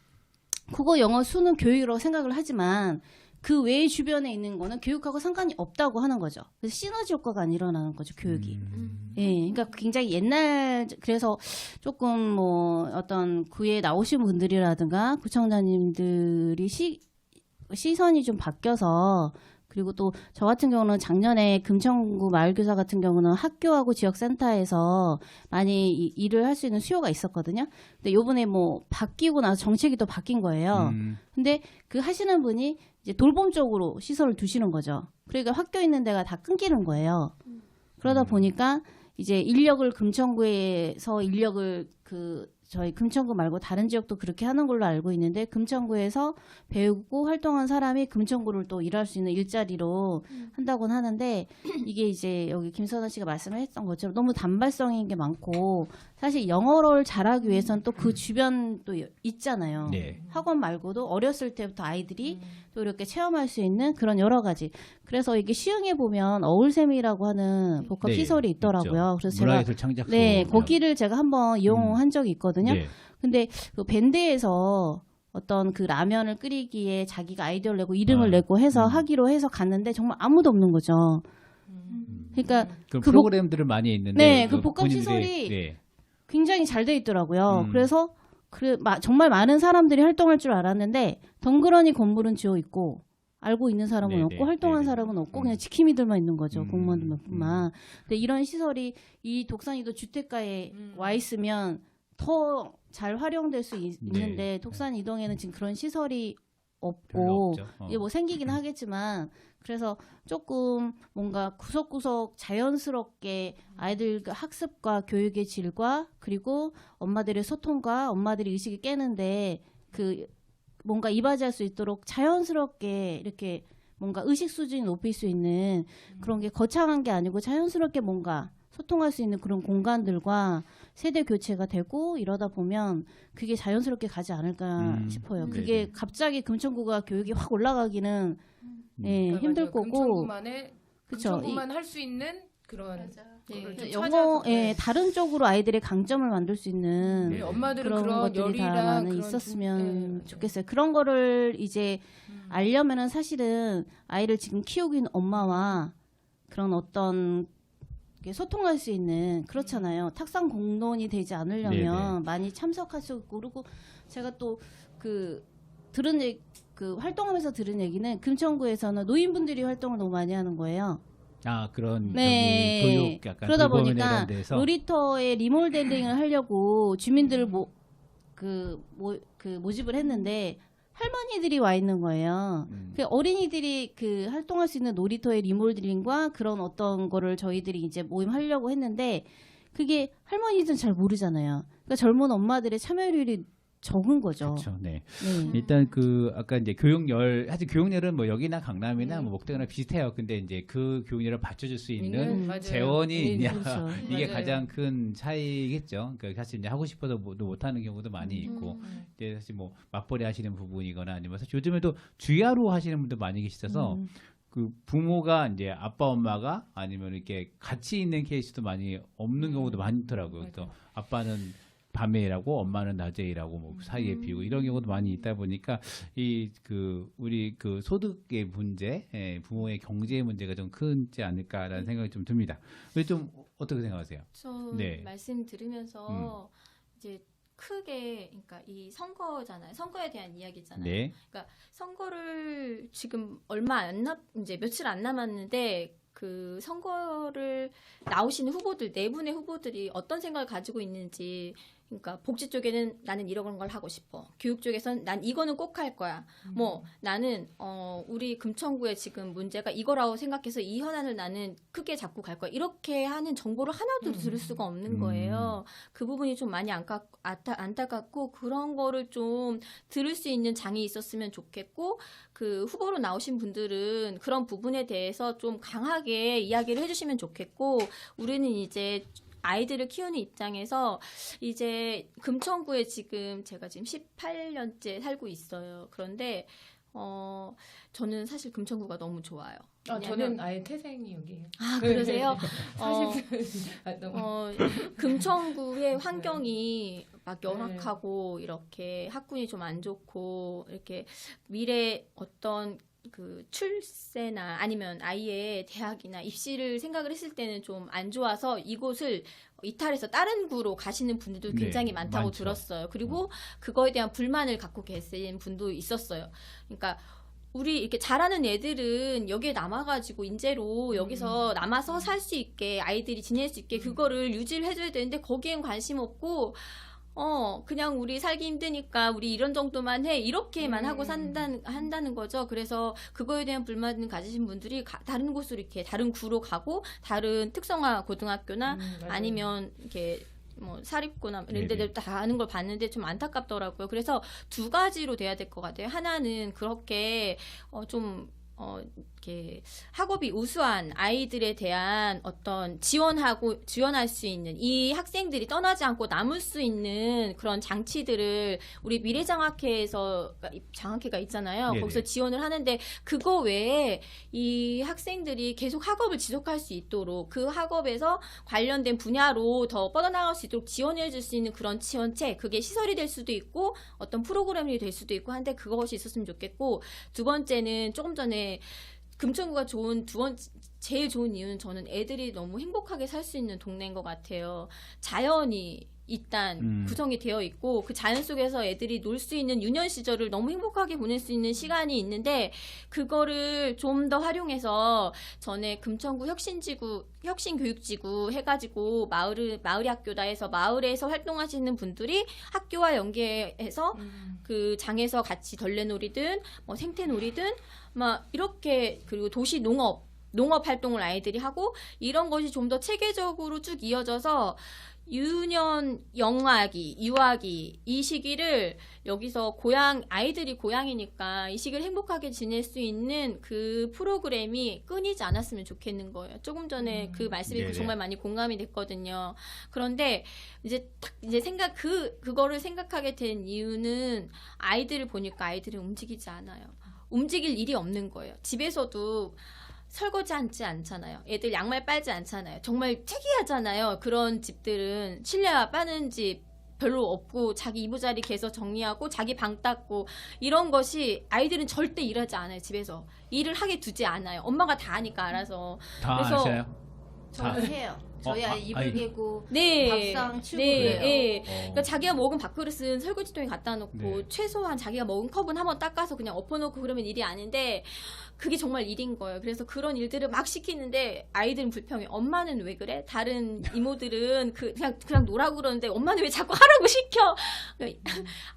[SPEAKER 2] 국어 영어 수는 교육이라고 생각을 하지만 그 외의 주변에 있는 거는 교육하고 상관이 없다고 하는 거죠. 그래서 시너지 효과가 안 일어나는 거죠, 교육이. 예, 그러니까 굉장히 옛날, 그래서 조금 뭐 어떤 구에 나오신 분들이라든가 구청장님들이 시선이 좀 바뀌어서 그리고 또 저 같은 경우는 작년에 금천구 마을교사 같은 경우는 학교하고 지역센터에서 많이 일을 할 수 있는 수요가 있었거든요. 근데 요번에 뭐 바뀌고 나서 정책이 또 바뀐 거예요. 근데 그 하시는 분이 이제 돌봄 쪽으로 시선을 두시는 거죠. 그러니까 학교 있는 데가 다 끊기는 거예요. 그러다 보니까 이제 인력을 금천구에서 인력을 저희 금천구 말고 다른 지역도 그렇게 하는 걸로 알고 있는데 금천구에서 배우고 활동한 사람이 금천구를 또 일할 수 있는 일자리로 한다고는 하는데 이게 이제 여기 김선아 씨가 말씀을 했던 것처럼 너무 단발성인 게 많고 사실 영어를 잘하기 위해서는 또 그 주변도 있잖아요.
[SPEAKER 1] 네.
[SPEAKER 2] 학원 말고도 어렸을 때부터 아이들이 또 이렇게 체험할 수 있는 그런 여러 가지. 그래서 이게 시흥에 보면 어울샘이라고 하는 복합
[SPEAKER 1] 네,
[SPEAKER 2] 시설이 있더라고요.
[SPEAKER 1] 있죠.
[SPEAKER 2] 그래서 제가
[SPEAKER 1] 문화예술 창작소.
[SPEAKER 2] 네, 거기를 제가 한번 이용한 적이 있거든요.
[SPEAKER 1] 네.
[SPEAKER 2] 근데 그 밴드에서 어떤 그 라면을 끓이기에 자기가 아이디어를 내고 이름을 내고 해서 하기로 해서 갔는데 정말 아무도 없는 거죠. 그러니까
[SPEAKER 1] 그
[SPEAKER 2] 그
[SPEAKER 1] 프로그램들을 많이 있는데
[SPEAKER 2] 네, 그 복합
[SPEAKER 1] 본인들이-
[SPEAKER 2] 시설이
[SPEAKER 1] 네.
[SPEAKER 2] 굉장히 잘 돼 있더라고요. 그래서 정말 많은 사람들이 활동할 줄 알았는데 덩그러니 건물은 지어 있고 알고 있는 사람은
[SPEAKER 1] 네네,
[SPEAKER 2] 없고 활동하는
[SPEAKER 1] 네네.
[SPEAKER 2] 사람은 없고 그냥 지킴이들만 있는 거죠. 공무원들 몇 분만. 근데 이런 시설이 이 독산이도 주택가에 와 있으면 더 잘 활용될 수 있는데 독산 이동에는 지금 그런 시설이
[SPEAKER 1] 별로
[SPEAKER 2] 없고
[SPEAKER 1] 없죠.
[SPEAKER 2] 이게 뭐 생기긴 하겠지만 그래서 조금 뭔가 구석구석 자연스럽게 아이들 그 학습과 교육의 질과 그리고 엄마들의 소통과 엄마들의 의식이 깨는데 그 뭔가 이바지할 수 있도록 자연스럽게 이렇게 뭔가 의식 수준이 높일 수 있는 그런 게 거창한 게 아니고 자연스럽게 뭔가 소통할 수 있는 그런 공간들과 세대 교체가 되고 이러다 보면 그게 자연스럽게 가지 않을까 싶어요. 그게
[SPEAKER 1] 네네.
[SPEAKER 2] 갑자기 금천구가 교육이 확 올라가기는 예,
[SPEAKER 3] 그러니까
[SPEAKER 2] 힘들
[SPEAKER 3] 맞아요.
[SPEAKER 2] 거고
[SPEAKER 3] 금천구만의
[SPEAKER 2] 그쵸.
[SPEAKER 3] 금천구만 할 수 있는 그런
[SPEAKER 2] 예,
[SPEAKER 3] 거를 좀
[SPEAKER 2] 영어
[SPEAKER 3] 찾아서,
[SPEAKER 2] 예,
[SPEAKER 3] 네.
[SPEAKER 2] 다른 쪽으로 아이들의 강점을 만들 수 있는
[SPEAKER 1] 네.
[SPEAKER 3] 엄마들은
[SPEAKER 2] 그런
[SPEAKER 3] 그런
[SPEAKER 2] 것들이 다
[SPEAKER 3] 열이랑
[SPEAKER 2] 많이
[SPEAKER 3] 그런
[SPEAKER 2] 있었으면
[SPEAKER 3] 네,
[SPEAKER 2] 좋겠어요. 그런 거를 이제 알려면은 사실은 아이를 지금 키우고 있는 엄마와 그런 어떤 게 소통할 수 있는 그렇잖아요. 탁상 공론이 되지 않으려면
[SPEAKER 1] 네네.
[SPEAKER 2] 많이 참석할 수 있고 그리고 제가 또 들은 얘기 활동하면서 들은 얘기는 금천구에서는 노인분들이 활동을 너무 많이 하는 거예요.
[SPEAKER 1] 아 그런
[SPEAKER 2] 네.
[SPEAKER 1] 저기 교육 약간
[SPEAKER 2] 그러다
[SPEAKER 1] 돌봄이나
[SPEAKER 2] 보니까
[SPEAKER 1] 이런 데서
[SPEAKER 2] 놀이터에 리모델링을 하려고 주민들을 모집을 했는데 할머니들이 와 있는 거예요. 그 어린이들이 활동할 수 있는 놀이터의 리모델링과 그런 어떤 거를 저희들이 이제 모임하려고 했는데 그게 할머니들은 잘 모르잖아요. 그러니까 젊은 엄마들의 참여율이 적은 거죠.
[SPEAKER 1] 그렇죠. 네.
[SPEAKER 2] 네.
[SPEAKER 1] 일단 아까 이제 사실 교육열은 뭐 여기나 강남이나 뭐 목동이나 비슷해요. 근데 이제 그 교육열을 받쳐줄 수 있는
[SPEAKER 3] 맞아요.
[SPEAKER 1] 재원이 있냐
[SPEAKER 2] 그렇죠.
[SPEAKER 1] 이게
[SPEAKER 3] 맞아요.
[SPEAKER 1] 가장 큰 차이겠죠. 그러니까 사실 이제 하고 싶어도 못하는 경우도 많이 있고 이제 사실 뭐 맞벌이 하시는 부분이거나 아니면 사실 요즘에도 주야로 하시는 분도 많이 계시셔서 그 부모가 이제 아빠 엄마가 아니면 이렇게 같이 있는 케이스도 많이 없는 경우도 많더라고요. 그래서 아빠는 밤에 일하고 엄마는 낮에 일하고 뭐 사이에 비우고 이런 경우도 많이 있다 보니까 우리 소득의 문제, 부모의 경제의 문제가 좀 크지 않을까라는 생각이 좀 듭니다. 왜 좀 어떻게 생각하세요?
[SPEAKER 5] 저
[SPEAKER 1] 네.
[SPEAKER 5] 말씀 들으면서 이제 크게 그러니까 이 선거잖아요. 선거에 대한 이야기잖아요.
[SPEAKER 1] 네.
[SPEAKER 5] 그러니까 선거를 지금 이제 며칠 안 남았는데 그 선거를 나오시는 후보들, 네 분의 후보들이 어떤 생각을 가지고 있는지, 그러니까 복지 쪽에는 나는 이런 걸 하고 싶어. 교육 쪽에서는 난 이거는 꼭 할 거야. 뭐 나는 우리 금천구에 지금 문제가 이거라고 생각해서 이 현안을 나는 크게 잡고 갈 거야. 이렇게 하는 정보를 하나도 들을 수가 없는 거예요. 그 부분이 좀 많이 안타깝고 그런 거를 좀 들을 수 있는 장이 있었으면 좋겠고, 그 후보로 나오신 분들은 그런 부분에 대해서 좀 강하게 이야기를 해주시면 좋겠고, 우리는 이제 아이들을 키우는 입장에서 이제 금천구에 제가 지금 18년째 살고 있어요. 그런데 저는 사실 금천구가 너무 좋아요.
[SPEAKER 3] 저는 아예 태생이 여기예요.
[SPEAKER 5] 아, 그러세요?
[SPEAKER 3] 너무
[SPEAKER 5] 금천구의 환경이 막 열악하고 이렇게 학군이 좀 안 좋고 이렇게 미래 어떤 그 출세나 아니면 아이의 대학이나 입시를 생각을 했을 때는 좀 안 좋아서 이곳을 이탈해서 다른 구로 가시는 분들도 굉장히
[SPEAKER 1] 네,
[SPEAKER 5] 많다고
[SPEAKER 1] 많죠.
[SPEAKER 5] 들었어요. 그리고 그거에 대한 불만을 갖고 계신 분도 있었어요. 그러니까 우리 이렇게 잘하는 애들은 여기에 남아가지고 인재로 여기서 남아서 살 수 있게, 아이들이 지낼 수 있게 그거를 유지를 해줘야 되는데 거기엔 관심 없고 그냥 우리 살기 힘드니까 우리 이런 정도만 해, 이렇게만 하고 한다는 거죠. 그래서 그거에 대한 불만을 가지신 분들이 다른 곳으로 이렇게 다른 구로 가고 다른 특성화 고등학교나 아니면 이렇게 뭐 사립고나 이런 데들 다 하는 걸 봤는데 좀 안타깝더라고요. 그래서 두 가지로 돼야 될 것 같아요. 하나는 그렇게 이렇게 학업이 우수한 아이들에 대한 어떤 지원할 수 있는, 이 학생들이 떠나지 않고 남을 수 있는 그런 장치들을 우리 미래장학회에서, 장학회가 있잖아요.
[SPEAKER 1] 네네.
[SPEAKER 5] 거기서 지원을 하는데 그거 외에 이 학생들이 계속 학업을 지속할 수 있도록 그 학업에서 관련된 분야로 더 뻗어나갈 수 있도록 지원해 줄 수 있는 그런 지원책, 그게 시설이 될 수도 있고 어떤 프로그램이 될 수도 있고 한데 그것이 있었으면 좋겠고, 두 번째는 조금 전에 금천구가 제일 좋은 이유는 저는 애들이 너무 행복하게 살 수 있는 동네인 것 같아요. 자연이 일단 구성이 되어 있고 그 자연 속에서 애들이 놀 수 있는 유년 시절을 너무 행복하게 보낼 수 있는 시간이 있는데, 그거를 좀 더 활용해서 전에 금천구 혁신교육지구 해가지고 마을이 학교다 해서 마을에서 활동하시는 분들이 학교와 연계해서 그 장에서 같이 덜레놀이든 뭐 생태놀이든 막 이렇게, 그리고 도시 농업 활동을 아이들이 하고, 이런 것이 좀 더 체계적으로 쭉 이어져서 유년, 영아기, 유아기 이 시기를 여기서 아이들이 고향이니까 이 시기를 행복하게 지낼 수 있는 그 프로그램이 끊이지 않았으면 좋겠는 거예요. 조금 전에 그 말씀이
[SPEAKER 1] 네네.
[SPEAKER 5] 정말 많이 공감이 됐거든요. 그런데 이제 그거를 생각하게 된 이유는 아이들을 보니까 아이들이 움직이지 않아요. 움직일 일이 없는 거예요. 집에서도 설거지 하지 않잖아요. 애들 양말 빨지 않잖아요. 정말 특이하잖아요. 그런 집들은 실내화 빠는 집 별로 없고 자기 이부자리 개서 정리하고 자기 방 닦고 이런 것이, 아이들은 절대 일하지 않아요. 집에서 일을 하게 두지 않아요. 엄마가 다 하니까 알아서.
[SPEAKER 1] 다
[SPEAKER 5] 그래서
[SPEAKER 1] 아셔요?
[SPEAKER 2] 저는 해요. 저희 아이 이불
[SPEAKER 1] 아이.
[SPEAKER 2] 개고
[SPEAKER 5] 네,
[SPEAKER 2] 밥상 치우고
[SPEAKER 5] 네,
[SPEAKER 2] 그래요.
[SPEAKER 5] 네. 그러니까 자기가 먹은 밥그릇은 설거지통에 갖다 놓고
[SPEAKER 1] 네.
[SPEAKER 5] 최소한 자기가 먹은 컵은 한번 닦아서 그냥 엎어놓고 그러면 일이 아닌데, 그게 정말 일인 거예요. 그래서 그런 일들을 막 시키는데 아이들은 불평해. 엄마는 왜 그래? 다른 이모들은 그냥 놀라고 그러는데 엄마는 왜 자꾸 하라고 시켜?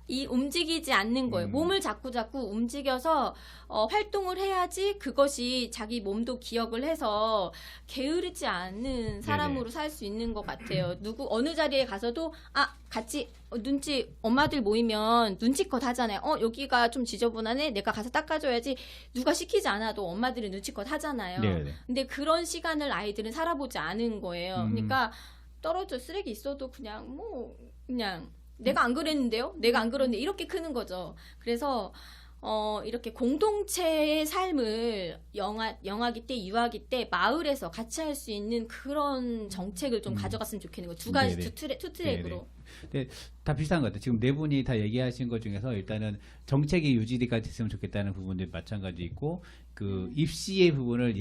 [SPEAKER 5] 이 움직이지 않는 거예요. 몸을 자꾸 움직여서 활동을 해야지 그것이 자기 몸도 기억을 해서 게으르지 않는 사람으로 살 수 있는 것 같아요. 어느 자리에 가서도 같이 엄마들 모이면 눈치껏 하잖아요. 여기가 좀 지저분하네. 내가 가서 닦아줘야지. 누가 시키지 않아도 엄마들은 눈치껏 하잖아요.
[SPEAKER 1] 네네.
[SPEAKER 5] 근데 그런 시간을 아이들은 살아보지 않은 거예요. 그러니까 떨어져 쓰레기 있어도 그냥 내가 안 그랬는데요? 내가 안 그랬는데 이렇게 크는 거죠. 그래서 이렇게 공동체의 삶을 영아기 때, 유아기 때 마을에서 같이 할 수 있는 그런 정책을 좀 가져갔으면 좋겠는 거예요. 두 가지,
[SPEAKER 1] 네네.
[SPEAKER 5] 투 트랙으로.
[SPEAKER 1] 근데 다 비슷한 것 같아요. 지금 네 분이 다 얘기하신 것 중에서 일단은 정책이 유지가 됐으면 좋겠다는 부분들이 마찬가지 있고 그 입시의 부분을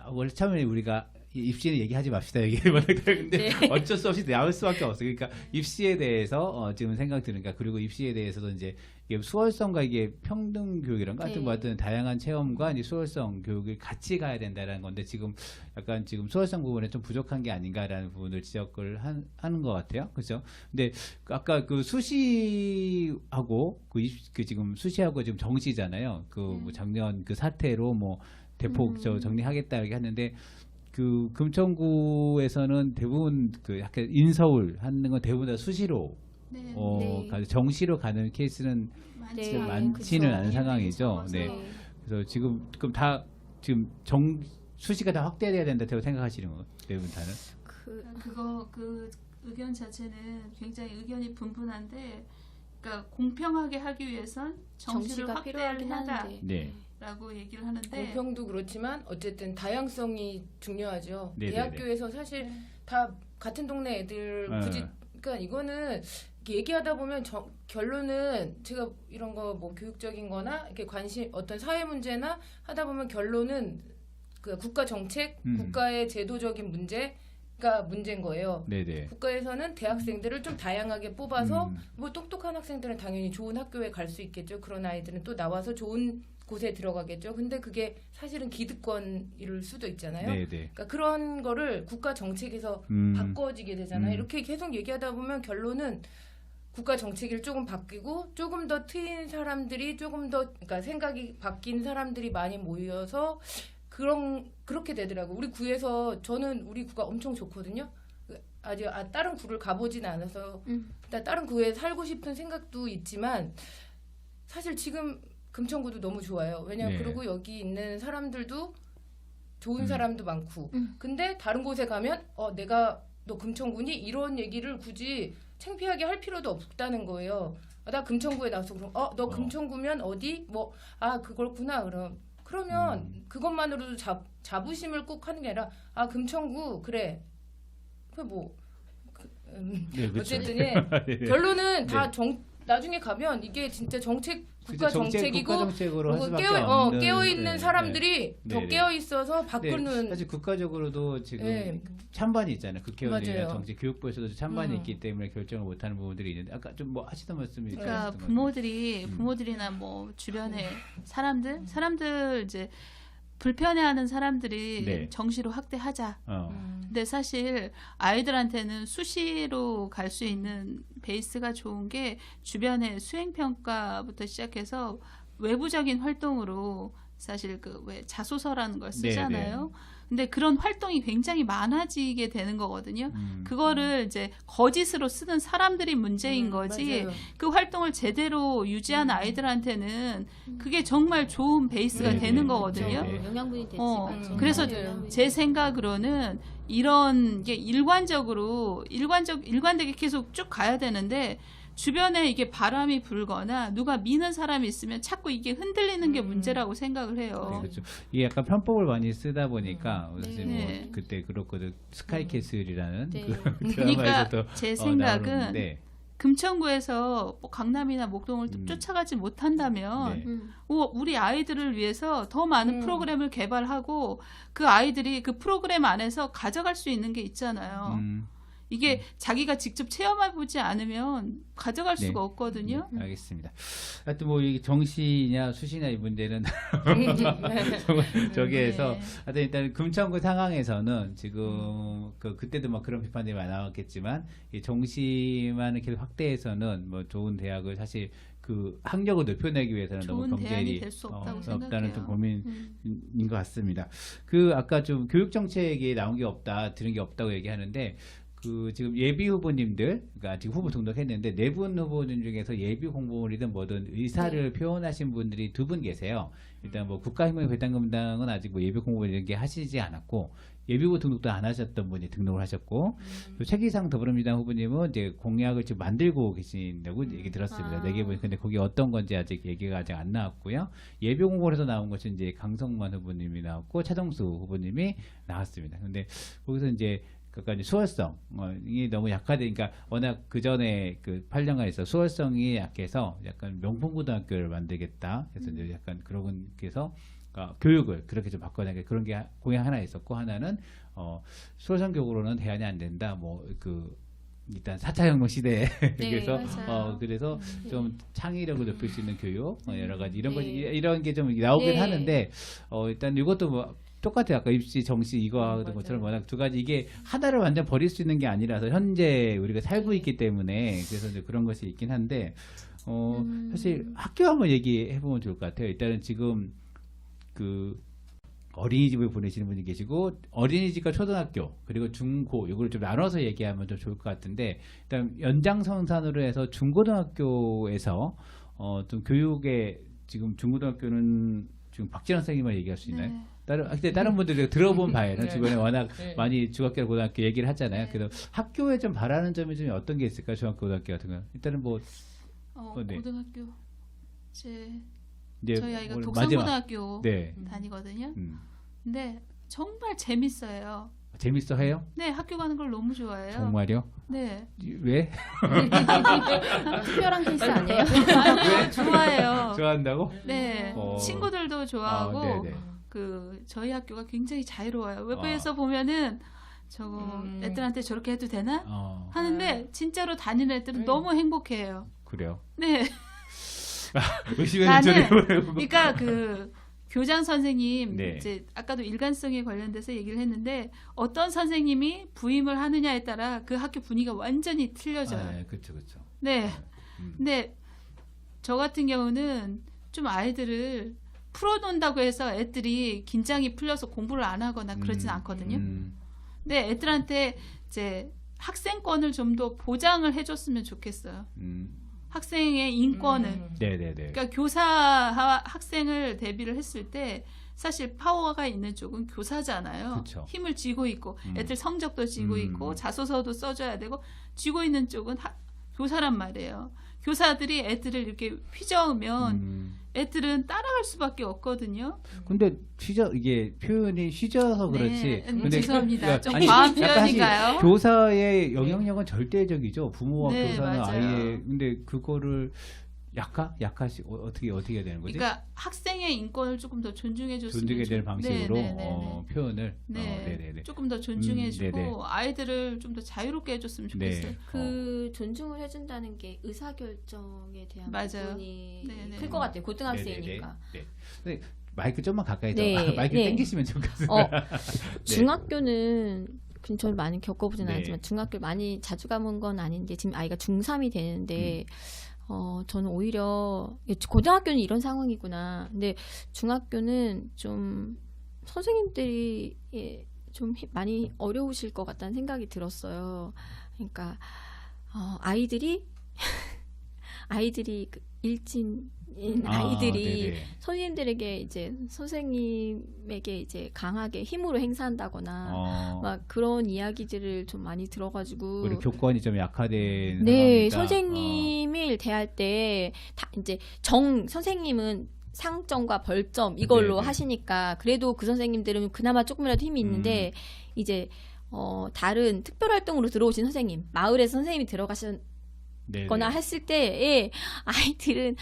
[SPEAKER 1] 원래 처음에 우리가 입시는 얘기하지 맙시다 얘기를 근데 어쩔 수 없이 나올 수밖에 없어요. 그러니까 입시에 대해서 지금 생각 드니까 그리고 입시에 대해서도 이제 이게 수월성과 이게 평등 교육이란가 하여튼 뭐 하여튼 다양한 체험과 이제 수월성 교육을 같이 가야 된다라는 건데 지금 약간 지금 수월성 부분에 좀 부족한 게 아닌가라는 부분을 지적을 하는 것 같아요. 그렇죠? 근데 아까 그 수시하고 그 지금 수시하고 지금 정시잖아요. 그 뭐 작년 그 사태로 뭐 대폭 정리하겠다 이렇게 했는데 그 금천구에서는 대부분 그 약간 인서울 하는 건 대부분 다 수시로
[SPEAKER 4] 네.
[SPEAKER 1] 정시로 가는 케이스는
[SPEAKER 5] 네,
[SPEAKER 1] 많지는
[SPEAKER 5] 그쵸.
[SPEAKER 1] 않은 상황이죠. 네. 그래서 지금 다 지금 수시가 다 확대돼야 된다고 생각하시는 거예요. 대부분 다는.
[SPEAKER 4] 그 의견 자체는 굉장히 의견이 분분한데, 그러니까 공평하게 하기 위해선 정시를
[SPEAKER 5] 정시가 필요하긴 하는데.
[SPEAKER 4] 확대하다라고
[SPEAKER 1] 네.
[SPEAKER 4] 얘기를 하는데,
[SPEAKER 3] 공평도 그렇지만 어쨌든 다양성이 중요하죠.
[SPEAKER 1] 네네네.
[SPEAKER 3] 대학교에서 사실 다 같은 동네 애들 굳이 그러니까 이거는 이렇게 얘기하다 보면 결론은 제가 이런 거 뭐 교육적인 거나 이렇게 관심 어떤 사회 문제나 하다 보면 결론은 그 국가 정책, 국가의 제도적인 문제가 문제인 거예요.
[SPEAKER 1] 네네.
[SPEAKER 3] 국가에서는 대학생들을 좀 다양하게 뽑아서 뭐 똑똑한 학생들은 당연히 좋은 학교에 갈 수 있겠죠. 그런 아이들은 또 나와서 좋은 곳에 들어가겠죠. 근데 그게 사실은 기득권일 수도 있잖아요.
[SPEAKER 1] 네네.
[SPEAKER 3] 그러니까 그런 거를 국가 정책에서 바꿔지게 되잖아요. 이렇게 계속 얘기하다 보면 결론은 국가 정책을 조금 바뀌고 조금 더 트인 사람들이 조금 더 그러니까 생각이 바뀐 사람들이 많이 모여서 그렇게 되더라고요. 우리 구에서 저는 우리 구가 엄청 좋거든요. 아직 다른 구를 가보진 않아서 다른 구에 살고 싶은 생각도 있지만 사실 지금 금천구도 너무 좋아요. 왜냐면
[SPEAKER 1] 네.
[SPEAKER 3] 그리고 여기 있는 사람들도 좋은 사람도 많고 근데 다른 곳에 가면 너 금천구니? 이런 얘기를 굳이 창피하게 할 필요도 없다는 거예요. 나 금천구에 나와서 그럼 너 금천구면 어디? 그렇구나. 그러면 그것만으로도 자부심을 꼭 하는 게 아니라 금천구 그래.
[SPEAKER 1] 네, 그렇죠.
[SPEAKER 3] 어쨌든 결론은 다 나중에 가면 이게 진짜 국가 정책이고
[SPEAKER 1] 국가 정책으로 할 수밖에 없는
[SPEAKER 3] 깨어 있는 사람들이 더
[SPEAKER 1] 네.
[SPEAKER 3] 깨어 있어서 바꾸는
[SPEAKER 1] 사실 국가적으로도 지금
[SPEAKER 3] 네.
[SPEAKER 1] 찬반이 있잖아요. 국회의원이나
[SPEAKER 3] 맞아요.
[SPEAKER 1] 정치 교육부에서도 찬반이 있기 때문에 결정을 못하는 부분들이 있는데 아까 좀 뭐 하시던 말씀이
[SPEAKER 4] 그러니까
[SPEAKER 1] 있었던 것
[SPEAKER 4] 부모들이나 뭐 주변에 사람들 이제 불편해하는 사람들이
[SPEAKER 1] 네.
[SPEAKER 4] 정시로 확대하자.
[SPEAKER 1] 같아요.
[SPEAKER 4] 근데 사실 아이들한테는 수시로 갈 수 있는 베이스가 좋은 게 주변에 수행평가부터 시작해서 외부적인 활동으로 사실 그 왜 자소서라는 걸 쓰잖아요. 근데 그런 활동이 굉장히 많아지게 되는 거거든요. 그거를 이제 거짓으로 쓰는 사람들이 문제인 거지.
[SPEAKER 3] 맞아요.
[SPEAKER 4] 그 활동을 제대로 유지한 아이들한테는 그게 정말 좋은 베이스가
[SPEAKER 1] 네,
[SPEAKER 4] 되는
[SPEAKER 1] 네.
[SPEAKER 4] 거거든요.
[SPEAKER 1] 네.
[SPEAKER 5] 영양분이 되지. 맞죠.
[SPEAKER 4] 그래서
[SPEAKER 3] 맞아요.
[SPEAKER 4] 제 생각으로는 이런 게 일관되게 계속 쭉 가야 되는데 주변에 이게 바람이 불거나 누가 미는 사람이 있으면 자꾸 이게 흔들리는 게 문제라고 생각을
[SPEAKER 1] 네,
[SPEAKER 4] 해요.
[SPEAKER 1] 그렇죠. 이게 약간 편법을 많이 쓰다 보니까 사실 뭐
[SPEAKER 4] 네.
[SPEAKER 1] 그때 그렇거든 스카이캐슬이라는
[SPEAKER 5] 네.
[SPEAKER 1] 그
[SPEAKER 4] 그러니까
[SPEAKER 1] 드라마에서도
[SPEAKER 4] 제 생각은
[SPEAKER 1] 나오는데
[SPEAKER 4] 금천구에서 뭐 강남이나 목동을 쫓아가지 못한다면
[SPEAKER 1] 네.
[SPEAKER 4] 우리 아이들을 위해서 더 많은 프로그램을 개발하고 그 아이들이 그 프로그램 안에서 가져갈 수 있는 게 있잖아요. 이게 자기가 직접 체험해보지 않으면 가져갈
[SPEAKER 1] 네.
[SPEAKER 4] 수가 없거든요.
[SPEAKER 1] 알겠습니다. 하여튼 뭐 이 정시냐 수시냐 이 문제는 저기에서
[SPEAKER 4] 네.
[SPEAKER 1] 하여튼 일단 금천구 상황에서는 지금 그때도 막 그런 비판들이 많이 나왔겠지만 이 정시만을 계속 확대해서는 뭐 좋은 대학을 사실 그 학력을 높여내기 위해서는 너무
[SPEAKER 4] 좋은 대안이
[SPEAKER 1] 경제일이
[SPEAKER 4] 될 수 없다고
[SPEAKER 1] 없다는
[SPEAKER 4] 생각해요.
[SPEAKER 1] 좀 고민인 것 같습니다. 아까 좀 교육 정책이 나온 게 없다, 들은 게 없다고 얘기하는데 그 지금 예비 후보님들, 그러니까 지금 후보 등록했는데 4분 후보님 중에서 예비 공무원이든 뭐든 의사를 표현하신 분들이 2분 계세요. 일단 뭐 국가hin문회담금당은 아직 뭐 예비 공무원 이런 게 하시지 않았고 예비 후보 등록도 안 하셨던 분이 등록을 하셨고 또 최기상 더불어민주당 후보님은 이제 공약을 지금 만들고 계신다고 얘기 들었습니다. 4개 분 근데 거기 어떤 건지 아직 얘기가 아직 안 나왔고요. 예비 공무원에서 나온 것은 이제 강성만 후보님이 나왔고 차동수 후보님이 나왔습니다. 근데 거기서 이제 그러니까 이제 수월성이 너무 약화되니까 워낙 그 전에 그 8년간 있어 수월성이 약해서 약간 명품 고등학교를 만들겠다. 그래서 이제 약간 그런 게서 교육을 그렇게 좀 바꿔내게 그런 게 공약 하나 있었고 하나는 수월성 교육으로는 대안이 안 된다. 뭐 그 일단 4차 혁명 시대에 그래서
[SPEAKER 5] 맞아요.
[SPEAKER 1] 그래서 좀 창의력을 높일 수 있는 교육 여러 가지 이런 것
[SPEAKER 5] 네.
[SPEAKER 1] 이런 게 좀 나오긴
[SPEAKER 5] 네.
[SPEAKER 1] 하는데 일단 이것도 뭐 똑같아요. 아까 입시, 정시 이거 하는
[SPEAKER 3] 맞아요.
[SPEAKER 1] 것처럼 워낙 2가지 이게 하나를 완전 버릴 수 있는 게 아니라서 현재 우리가 살고 있기 때문에 그래서 이제 그런 것이 있긴 한데 사실 학교 한번 얘기해 보면 좋을 것 같아요. 일단은 지금 그 어린이집을 보내시는 분이 계시고 어린이집과 초등학교 그리고 중고 이걸 좀 나눠서 얘기하면 좀 좋을 것 같은데 일단 연장선상으로 해서 중고등학교에서 좀 교육에 지금 중고등학교는 지금 박진환 선생님만 얘기할 수 있나요?
[SPEAKER 4] 네.
[SPEAKER 1] 근데 다른 분들이 들어본 바에는
[SPEAKER 3] 네.
[SPEAKER 1] 주변에 워낙
[SPEAKER 3] 네.
[SPEAKER 1] 많이 중학교, 고등학교 얘기를 하잖아요.
[SPEAKER 4] 네.
[SPEAKER 1] 그래서 학교에 좀 바라는 점이 좀 어떤 게 있을까요? 중학교, 고등학교 같은 거. 일단은 뭐 네.
[SPEAKER 4] 고등학교
[SPEAKER 1] 이제
[SPEAKER 4] 저희 아이가
[SPEAKER 1] 오늘
[SPEAKER 4] 독성고등학교
[SPEAKER 1] 네.
[SPEAKER 4] 다니거든요.
[SPEAKER 1] 음.
[SPEAKER 4] 근데 정말 재밌어요.
[SPEAKER 1] 재밌어 해요?
[SPEAKER 4] 네, 학교 가는 걸 너무 좋아해요.
[SPEAKER 1] 정말요?
[SPEAKER 4] 네,
[SPEAKER 1] 왜?
[SPEAKER 2] 특별한 케이스 아니에요?
[SPEAKER 4] 아니요, 좋아해요.
[SPEAKER 1] 좋아한다고?
[SPEAKER 4] 네,
[SPEAKER 1] 어.
[SPEAKER 4] 친구들도 좋아하고
[SPEAKER 1] 네네.
[SPEAKER 4] 그 저희 학교가 굉장히 자유로워요.
[SPEAKER 1] 아.
[SPEAKER 4] 외부에서 보면은 저거 애들한테 저렇게 해도 되나 하는데 진짜로 다니는 애들은 너무 행복해해요.
[SPEAKER 1] 그래요.
[SPEAKER 4] 네,
[SPEAKER 1] 의심의
[SPEAKER 4] 나는
[SPEAKER 1] 눈초리로.
[SPEAKER 4] 그러니까 그 교장 선생님
[SPEAKER 1] 네.
[SPEAKER 4] 이제 아까도 일관성에 관련돼서 얘기를 했는데 어떤 선생님이 부임을 하느냐에 따라 그 학교 분위기가 완전히 틀려져요.
[SPEAKER 1] 네, 그렇죠, 그렇죠.
[SPEAKER 4] 네.
[SPEAKER 1] 음.
[SPEAKER 4] 근데 저 같은 경우는 좀 아이들을 풀어놓는다고 해서 애들이 긴장이 풀려서 공부를 안 하거나 그러진 않거든요. 근데 애들한테 이제 학생권을 좀 더 보장을 해줬으면 좋겠어요. 학생의 인권을.
[SPEAKER 1] 네네네.
[SPEAKER 4] 그러니까 교사와 학생을 대비를 했을 때 사실 파워가 있는 쪽은 교사잖아요.
[SPEAKER 1] 그쵸.
[SPEAKER 4] 힘을 쥐고 있고 애들 성적도 쥐고 있고 자소서도 써줘야 되고 쥐고 있는 쪽은 교사란 말이에요. 교사들이 애들을 이렇게 휘저으면 애들은 따라갈 수밖에 없거든요.
[SPEAKER 1] 근데 이게 표현이 휘저어서 그렇지.
[SPEAKER 4] 네,
[SPEAKER 1] 근데
[SPEAKER 4] 죄송합니다. 좀
[SPEAKER 1] 아니,
[SPEAKER 4] 과한
[SPEAKER 1] 약간 사실
[SPEAKER 4] 표현인가요?
[SPEAKER 1] 교사의 영향력은 절대적이죠. 부모와
[SPEAKER 4] 네,
[SPEAKER 1] 교사는
[SPEAKER 4] 맞아요.
[SPEAKER 1] 아이의 근데 그거를 약화시 어떻게 해야 되는 거지?
[SPEAKER 4] 그러니까 학생의 인권을 조금 더 존중해 줬으면
[SPEAKER 1] 존중해야 될 방식으로
[SPEAKER 4] 네.
[SPEAKER 1] 표현을
[SPEAKER 4] 네.
[SPEAKER 1] 네네네.
[SPEAKER 4] 조금 더 존중해주고
[SPEAKER 1] 네네.
[SPEAKER 4] 아이들을 좀 더 자유롭게 해줬으면 좋겠어요.
[SPEAKER 1] 네.
[SPEAKER 5] 그 존중을 해준다는 게 의사결정에 대한
[SPEAKER 4] 맞아요.
[SPEAKER 5] 부분이
[SPEAKER 4] 네네.
[SPEAKER 5] 클 것 같아요. 고등학생이니까.
[SPEAKER 1] 네. 네. 마이크 좀만 가까이 더
[SPEAKER 5] 네,
[SPEAKER 1] 마이크
[SPEAKER 5] 네.
[SPEAKER 1] 당기시면 좋겠어요.
[SPEAKER 5] 중학교는 저는 많이 겪어보진
[SPEAKER 1] 네.
[SPEAKER 5] 않았지만 중학교를 많이 자주 가본 건 아닌데 지금 아이가 중3이 되는데 저는 오히려 고등학교는 이런 상황이구나. 근데 중학교는 좀 선생님들이 좀 많이 어려우실 것 같다는 생각이 들었어요. 그러니까 아이들이 그 일진인 아이들이
[SPEAKER 1] 네네.
[SPEAKER 5] 선생님들에게 이제 선생님에게 이제 강하게 힘으로 행사한다거나 막 그런 이야기들을 좀 많이 들어가지고
[SPEAKER 1] 우리 교권이 좀 약화된
[SPEAKER 5] 네
[SPEAKER 1] 상황이다.
[SPEAKER 5] 선생님을 대할 때 다 이제 선생님은 상점과 벌점 이걸로
[SPEAKER 1] 네네.
[SPEAKER 5] 하시니까 그래도 그 선생님들은 그나마 조금이라도 힘이 있는데 이제 다른 특별활동으로 들어오신 선생님 마을에서 선생님이 들어가신
[SPEAKER 1] 네네.
[SPEAKER 5] 거나 했을 때에 아이들은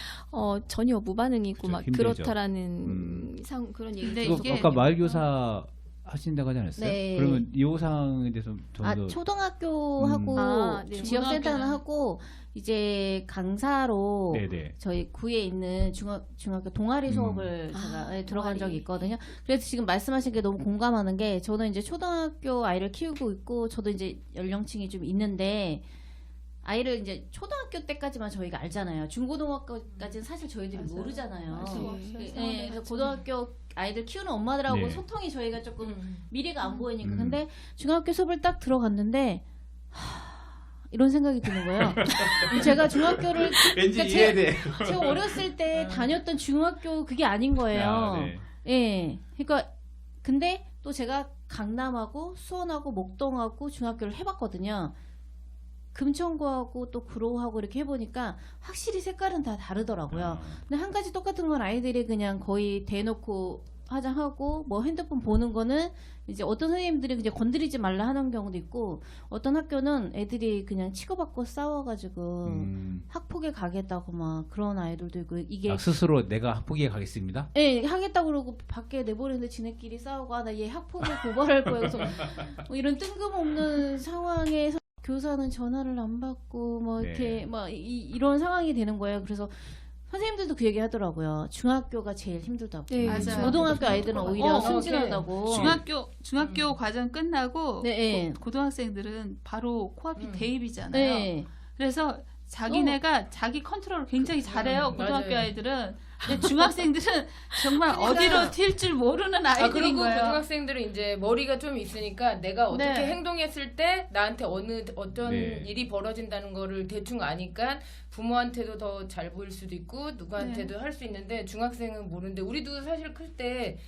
[SPEAKER 5] 전혀 무반응이고
[SPEAKER 1] 그쵸,
[SPEAKER 5] 막
[SPEAKER 1] 힘들죠.
[SPEAKER 5] 그렇다라는 그런 얘기.
[SPEAKER 4] 근데
[SPEAKER 1] 그거
[SPEAKER 4] 이게
[SPEAKER 1] 아까 마을교사 하신다고 하지 않았어요?
[SPEAKER 2] 네.
[SPEAKER 1] 그러면 이 호상에 대해서 좀 더
[SPEAKER 2] 초등학교하고
[SPEAKER 5] 네.
[SPEAKER 2] 지역센터는
[SPEAKER 4] 고등학교는.
[SPEAKER 2] 하고 이제 강사로
[SPEAKER 1] 네네.
[SPEAKER 2] 저희 구에 있는 중학교 동아리 수업을 제가 들어간
[SPEAKER 5] 동아리.
[SPEAKER 2] 적이 있거든요. 그래서 지금 말씀하신 게 너무 공감하는 게 저는 이제 초등학교 아이를 키우고 있고 저도 이제 연령층이 좀 있는데 아이를 이제 초등학교 때까지만 저희가 알잖아요. 중고등학교까지는 사실 저희들이 모르잖아요.
[SPEAKER 5] 맞아요.
[SPEAKER 2] 네, 그래서 고등학교 아이들 키우는 엄마들하고
[SPEAKER 1] 네.
[SPEAKER 2] 소통이 저희가 조금 미래가 안 보이니까.
[SPEAKER 1] 음.
[SPEAKER 2] 근데 중학교 수업을 딱 들어갔는데 이런 생각이 드는 거예요. 제가 중학교를
[SPEAKER 1] 왠지
[SPEAKER 2] 그러니까
[SPEAKER 1] 이해돼.
[SPEAKER 2] 제가 어렸을 때 다녔던 중학교 그게 아닌 거예요.
[SPEAKER 1] 아, 네.
[SPEAKER 2] 예. 그러니까 근데 또 제가 강남하고 수원하고 목동하고 중학교를 해봤거든요. 금천구하고 또 구로하고 이렇게 해보니까 확실히 색깔은 다 다르더라고요. 근데 한 가지 똑같은 건 아이들이 그냥 거의 대놓고 화장하고 뭐 핸드폰 보는 거는 이제 어떤 선생님들이 그냥 건드리지 말라 하는 경우도 있고 어떤 학교는 애들이 그냥 치고받고 싸워가지고 학폭에 가겠다고 막 그런 아이들도 있고 이게
[SPEAKER 1] 스스로 내가 학폭위에 가겠습니다.
[SPEAKER 2] 예, 하겠다고 그러고 밖에 내버리는데 지네끼리 싸우고 아, 나 얘 학폭에 고발할 거야. 그래서 뭐 이런 뜬금없는 상황에서 교사는 전화를 안 받고 뭐 이렇게
[SPEAKER 1] 네.
[SPEAKER 2] 막 이런 상황이 되는 거예요. 그래서 선생님들도 그 얘기 하더라고요. 중학교가 제일 힘들다고.
[SPEAKER 5] 네,
[SPEAKER 4] 맞아요.
[SPEAKER 2] 고등학교 아이들은 오히려
[SPEAKER 4] 어,
[SPEAKER 2] 순진하다고.
[SPEAKER 4] 중학교 과정 끝나고
[SPEAKER 2] 네, 네.
[SPEAKER 4] 고등학생들은 바로 코앞이 대입이잖아요.
[SPEAKER 2] 네.
[SPEAKER 4] 그래서 자기네가 자기 컨트롤을 굉장히 잘해요. 고등학교
[SPEAKER 3] 맞아요.
[SPEAKER 4] 아이들은. 근데 중학생들은 정말 어디로 튈 줄 모르는 아이들인
[SPEAKER 3] 그리고
[SPEAKER 4] 거예요.
[SPEAKER 3] 고등학생들은 이제 머리가 좀 있으니까 내가 어떻게
[SPEAKER 4] 네.
[SPEAKER 3] 행동했을 때 나한테 어떤
[SPEAKER 1] 네.
[SPEAKER 3] 일이 벌어진다는 거를 대충 아니까 부모한테도 더 잘 보일 수도 있고 누구한테도 할 수 있는데 중학생은 모르는데 우리도 사실 클 때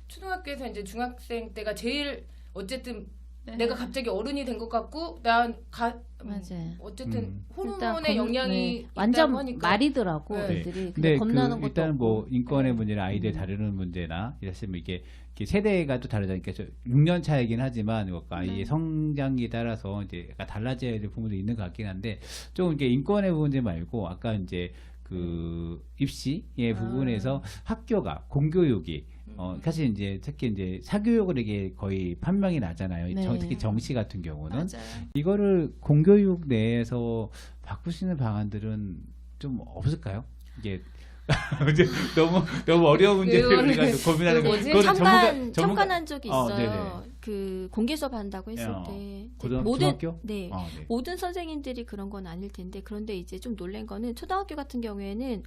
[SPEAKER 3] 초등학교에서 이제 중학생 때가 제일 어쨌든
[SPEAKER 4] 네.
[SPEAKER 3] 내가 갑자기 어른이 된 것 같고
[SPEAKER 2] 맞아요.
[SPEAKER 3] 어쨌든
[SPEAKER 2] 일단
[SPEAKER 3] 호르몬의 영향이
[SPEAKER 2] 완전
[SPEAKER 3] 있다고 하니까.
[SPEAKER 2] 말이더라고
[SPEAKER 3] 네.
[SPEAKER 2] 애들이.
[SPEAKER 1] 근데
[SPEAKER 2] 겁나는 것도
[SPEAKER 1] 일단
[SPEAKER 2] 없고.
[SPEAKER 1] 뭐 인권의 문제나 아이들 다루는 문제나 이랬으면 이게 세대가 또 다르다니까 6년 차이긴 하지만 아이의
[SPEAKER 4] 네.
[SPEAKER 1] 성장기에 따라서 이제 약간 달라져야 될 부분도 있는 것 같긴 한데 좀 이게 인권의 문제 말고 아까 이제 그 입시의 부분에서 학교가 공교육이 사실 이제 특히 이제 사교육을 이게 거의 판명이 나잖아요.
[SPEAKER 2] 네.
[SPEAKER 1] 특히 정시 같은 경우는
[SPEAKER 4] 맞아요.
[SPEAKER 1] 이거를 공교육 내에서 바꿀 수 있는 방안들은 좀 없을까요? 이게 이제 너무 어려운 문제를
[SPEAKER 3] 그거는-
[SPEAKER 1] 우리가 좀 고민하는
[SPEAKER 3] 그
[SPEAKER 1] 거.
[SPEAKER 3] 뭐지?
[SPEAKER 1] 그거는
[SPEAKER 5] 참관한 적이 있어요.
[SPEAKER 1] 네네.
[SPEAKER 5] 그 공개 수업 한다고 했을
[SPEAKER 1] 어,
[SPEAKER 5] 때
[SPEAKER 1] 중학교?
[SPEAKER 5] 네.
[SPEAKER 1] 네.
[SPEAKER 5] 모든 선생님들이 그런 건 아닐 텐데 그런데 이제 좀 놀란 거는 초등학교 같은 경우에는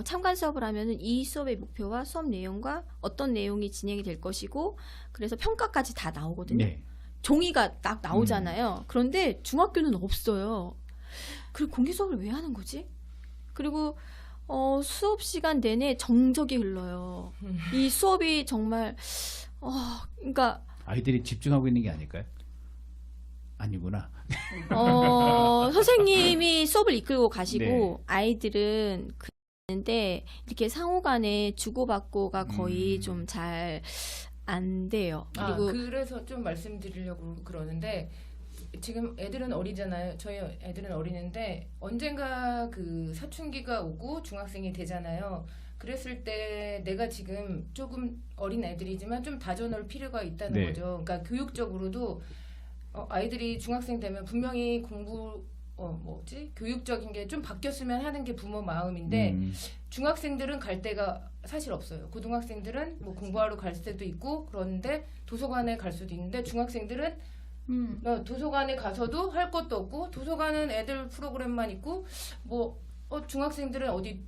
[SPEAKER 5] 참관 수업을 하면은 이 수업의 목표와 수업 내용과 어떤 내용이 진행이 될 것이고 그래서 평가까지 다 나오거든요.
[SPEAKER 1] 네.
[SPEAKER 5] 종이가 딱 나오잖아요. 그런데 중학교는 없어요. 그리고 공개 수업을 왜 하는 거지? 그리고 수업 시간 내내 정적이 흘러요. 이 수업이 정말 그러니까
[SPEAKER 1] 아이들이 집중하고 있는 게 아닐까요? 아니구나.
[SPEAKER 5] 선생님이 수업을 이끌고 가시고
[SPEAKER 1] 네.
[SPEAKER 5] 아이들은 그는데 이렇게 상호간에 주고받고가 거의
[SPEAKER 1] 음.
[SPEAKER 5] 좀 잘 안 돼요. 그리고
[SPEAKER 3] 그래서 좀 말씀드리려고 그러는데 지금 애들은 어리잖아요. 저희 애들은 어리는데 언젠가 그 사춘기가 오고 중학생이 되잖아요. 그랬을 때 내가 지금 조금 어린 애들이지만 좀 다져놓을 필요가 있다는
[SPEAKER 1] 네.
[SPEAKER 3] 거죠. 그러니까 교육적으로도 아이들이 중학생 되면 분명히 교육적인 게 좀 바뀌었으면 하는 게 부모 마음인데 중학생들은 갈 데가 사실 없어요. 고등학생들은 뭐 공부하러 갈 수도 있고 그런데 도서관에 갈 수도 있는데 중학생들은 도서관에 가서도 할 것도 없고 도서관은 애들 프로그램만 있고 뭐 중학생들은 어디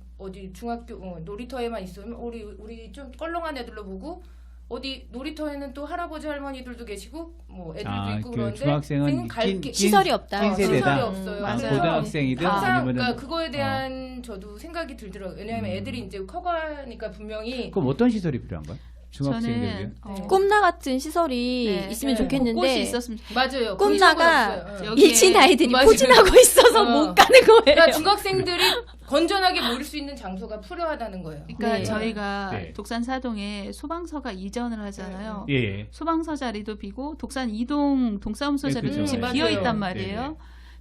[SPEAKER 3] 중학교 놀이터에만 있으면 우리 좀 껄렁한 애들로 보고 어디 놀이터에는 또 할아버지 할머니들도 계시고 뭐 애들도 있고 그런데
[SPEAKER 1] 중학생은
[SPEAKER 5] 시설이 없다.
[SPEAKER 1] 낀 세대다.
[SPEAKER 3] 시설이 없어요.
[SPEAKER 4] 맞아요.
[SPEAKER 3] 그래서
[SPEAKER 1] 고등학생이든
[SPEAKER 3] 항상
[SPEAKER 1] 아니면은
[SPEAKER 3] 그러니까 그거에 대한 저도 생각이 들더라고요. 왜냐하면 애들이 이제 커가니까 분명히
[SPEAKER 1] 그럼 어떤 시설이 필요한가요? 중학생들에게?
[SPEAKER 4] 저는
[SPEAKER 5] 꿈나 같은 시설이
[SPEAKER 4] 네.
[SPEAKER 5] 있으면
[SPEAKER 3] 네.
[SPEAKER 5] 좋겠는데
[SPEAKER 4] 곳곳이 있었으면 좋겠어요.
[SPEAKER 3] 맞아요.
[SPEAKER 5] 꿈나가
[SPEAKER 3] 그 적은 없어요.
[SPEAKER 4] 여기에
[SPEAKER 5] 미친 아이들이
[SPEAKER 3] 맞아요.
[SPEAKER 5] 포진하고 있어서
[SPEAKER 3] 어.
[SPEAKER 5] 못 가는 거예요.
[SPEAKER 3] 그러니까 중학생들이 건전하게 모일 수 있는 장소가 필요하다는 거예요.
[SPEAKER 4] 그러니까
[SPEAKER 5] 네.
[SPEAKER 4] 저희가
[SPEAKER 1] 네.
[SPEAKER 4] 독산 4동에 소방서가 이전을 하잖아요.
[SPEAKER 1] 예.
[SPEAKER 4] 소방서 자리도 비고 독산 2동 동사무소
[SPEAKER 1] 네,
[SPEAKER 4] 자리도
[SPEAKER 1] 그죠.
[SPEAKER 4] 지금
[SPEAKER 3] 맞아요.
[SPEAKER 4] 비어 있단
[SPEAKER 1] 네,
[SPEAKER 4] 말이에요.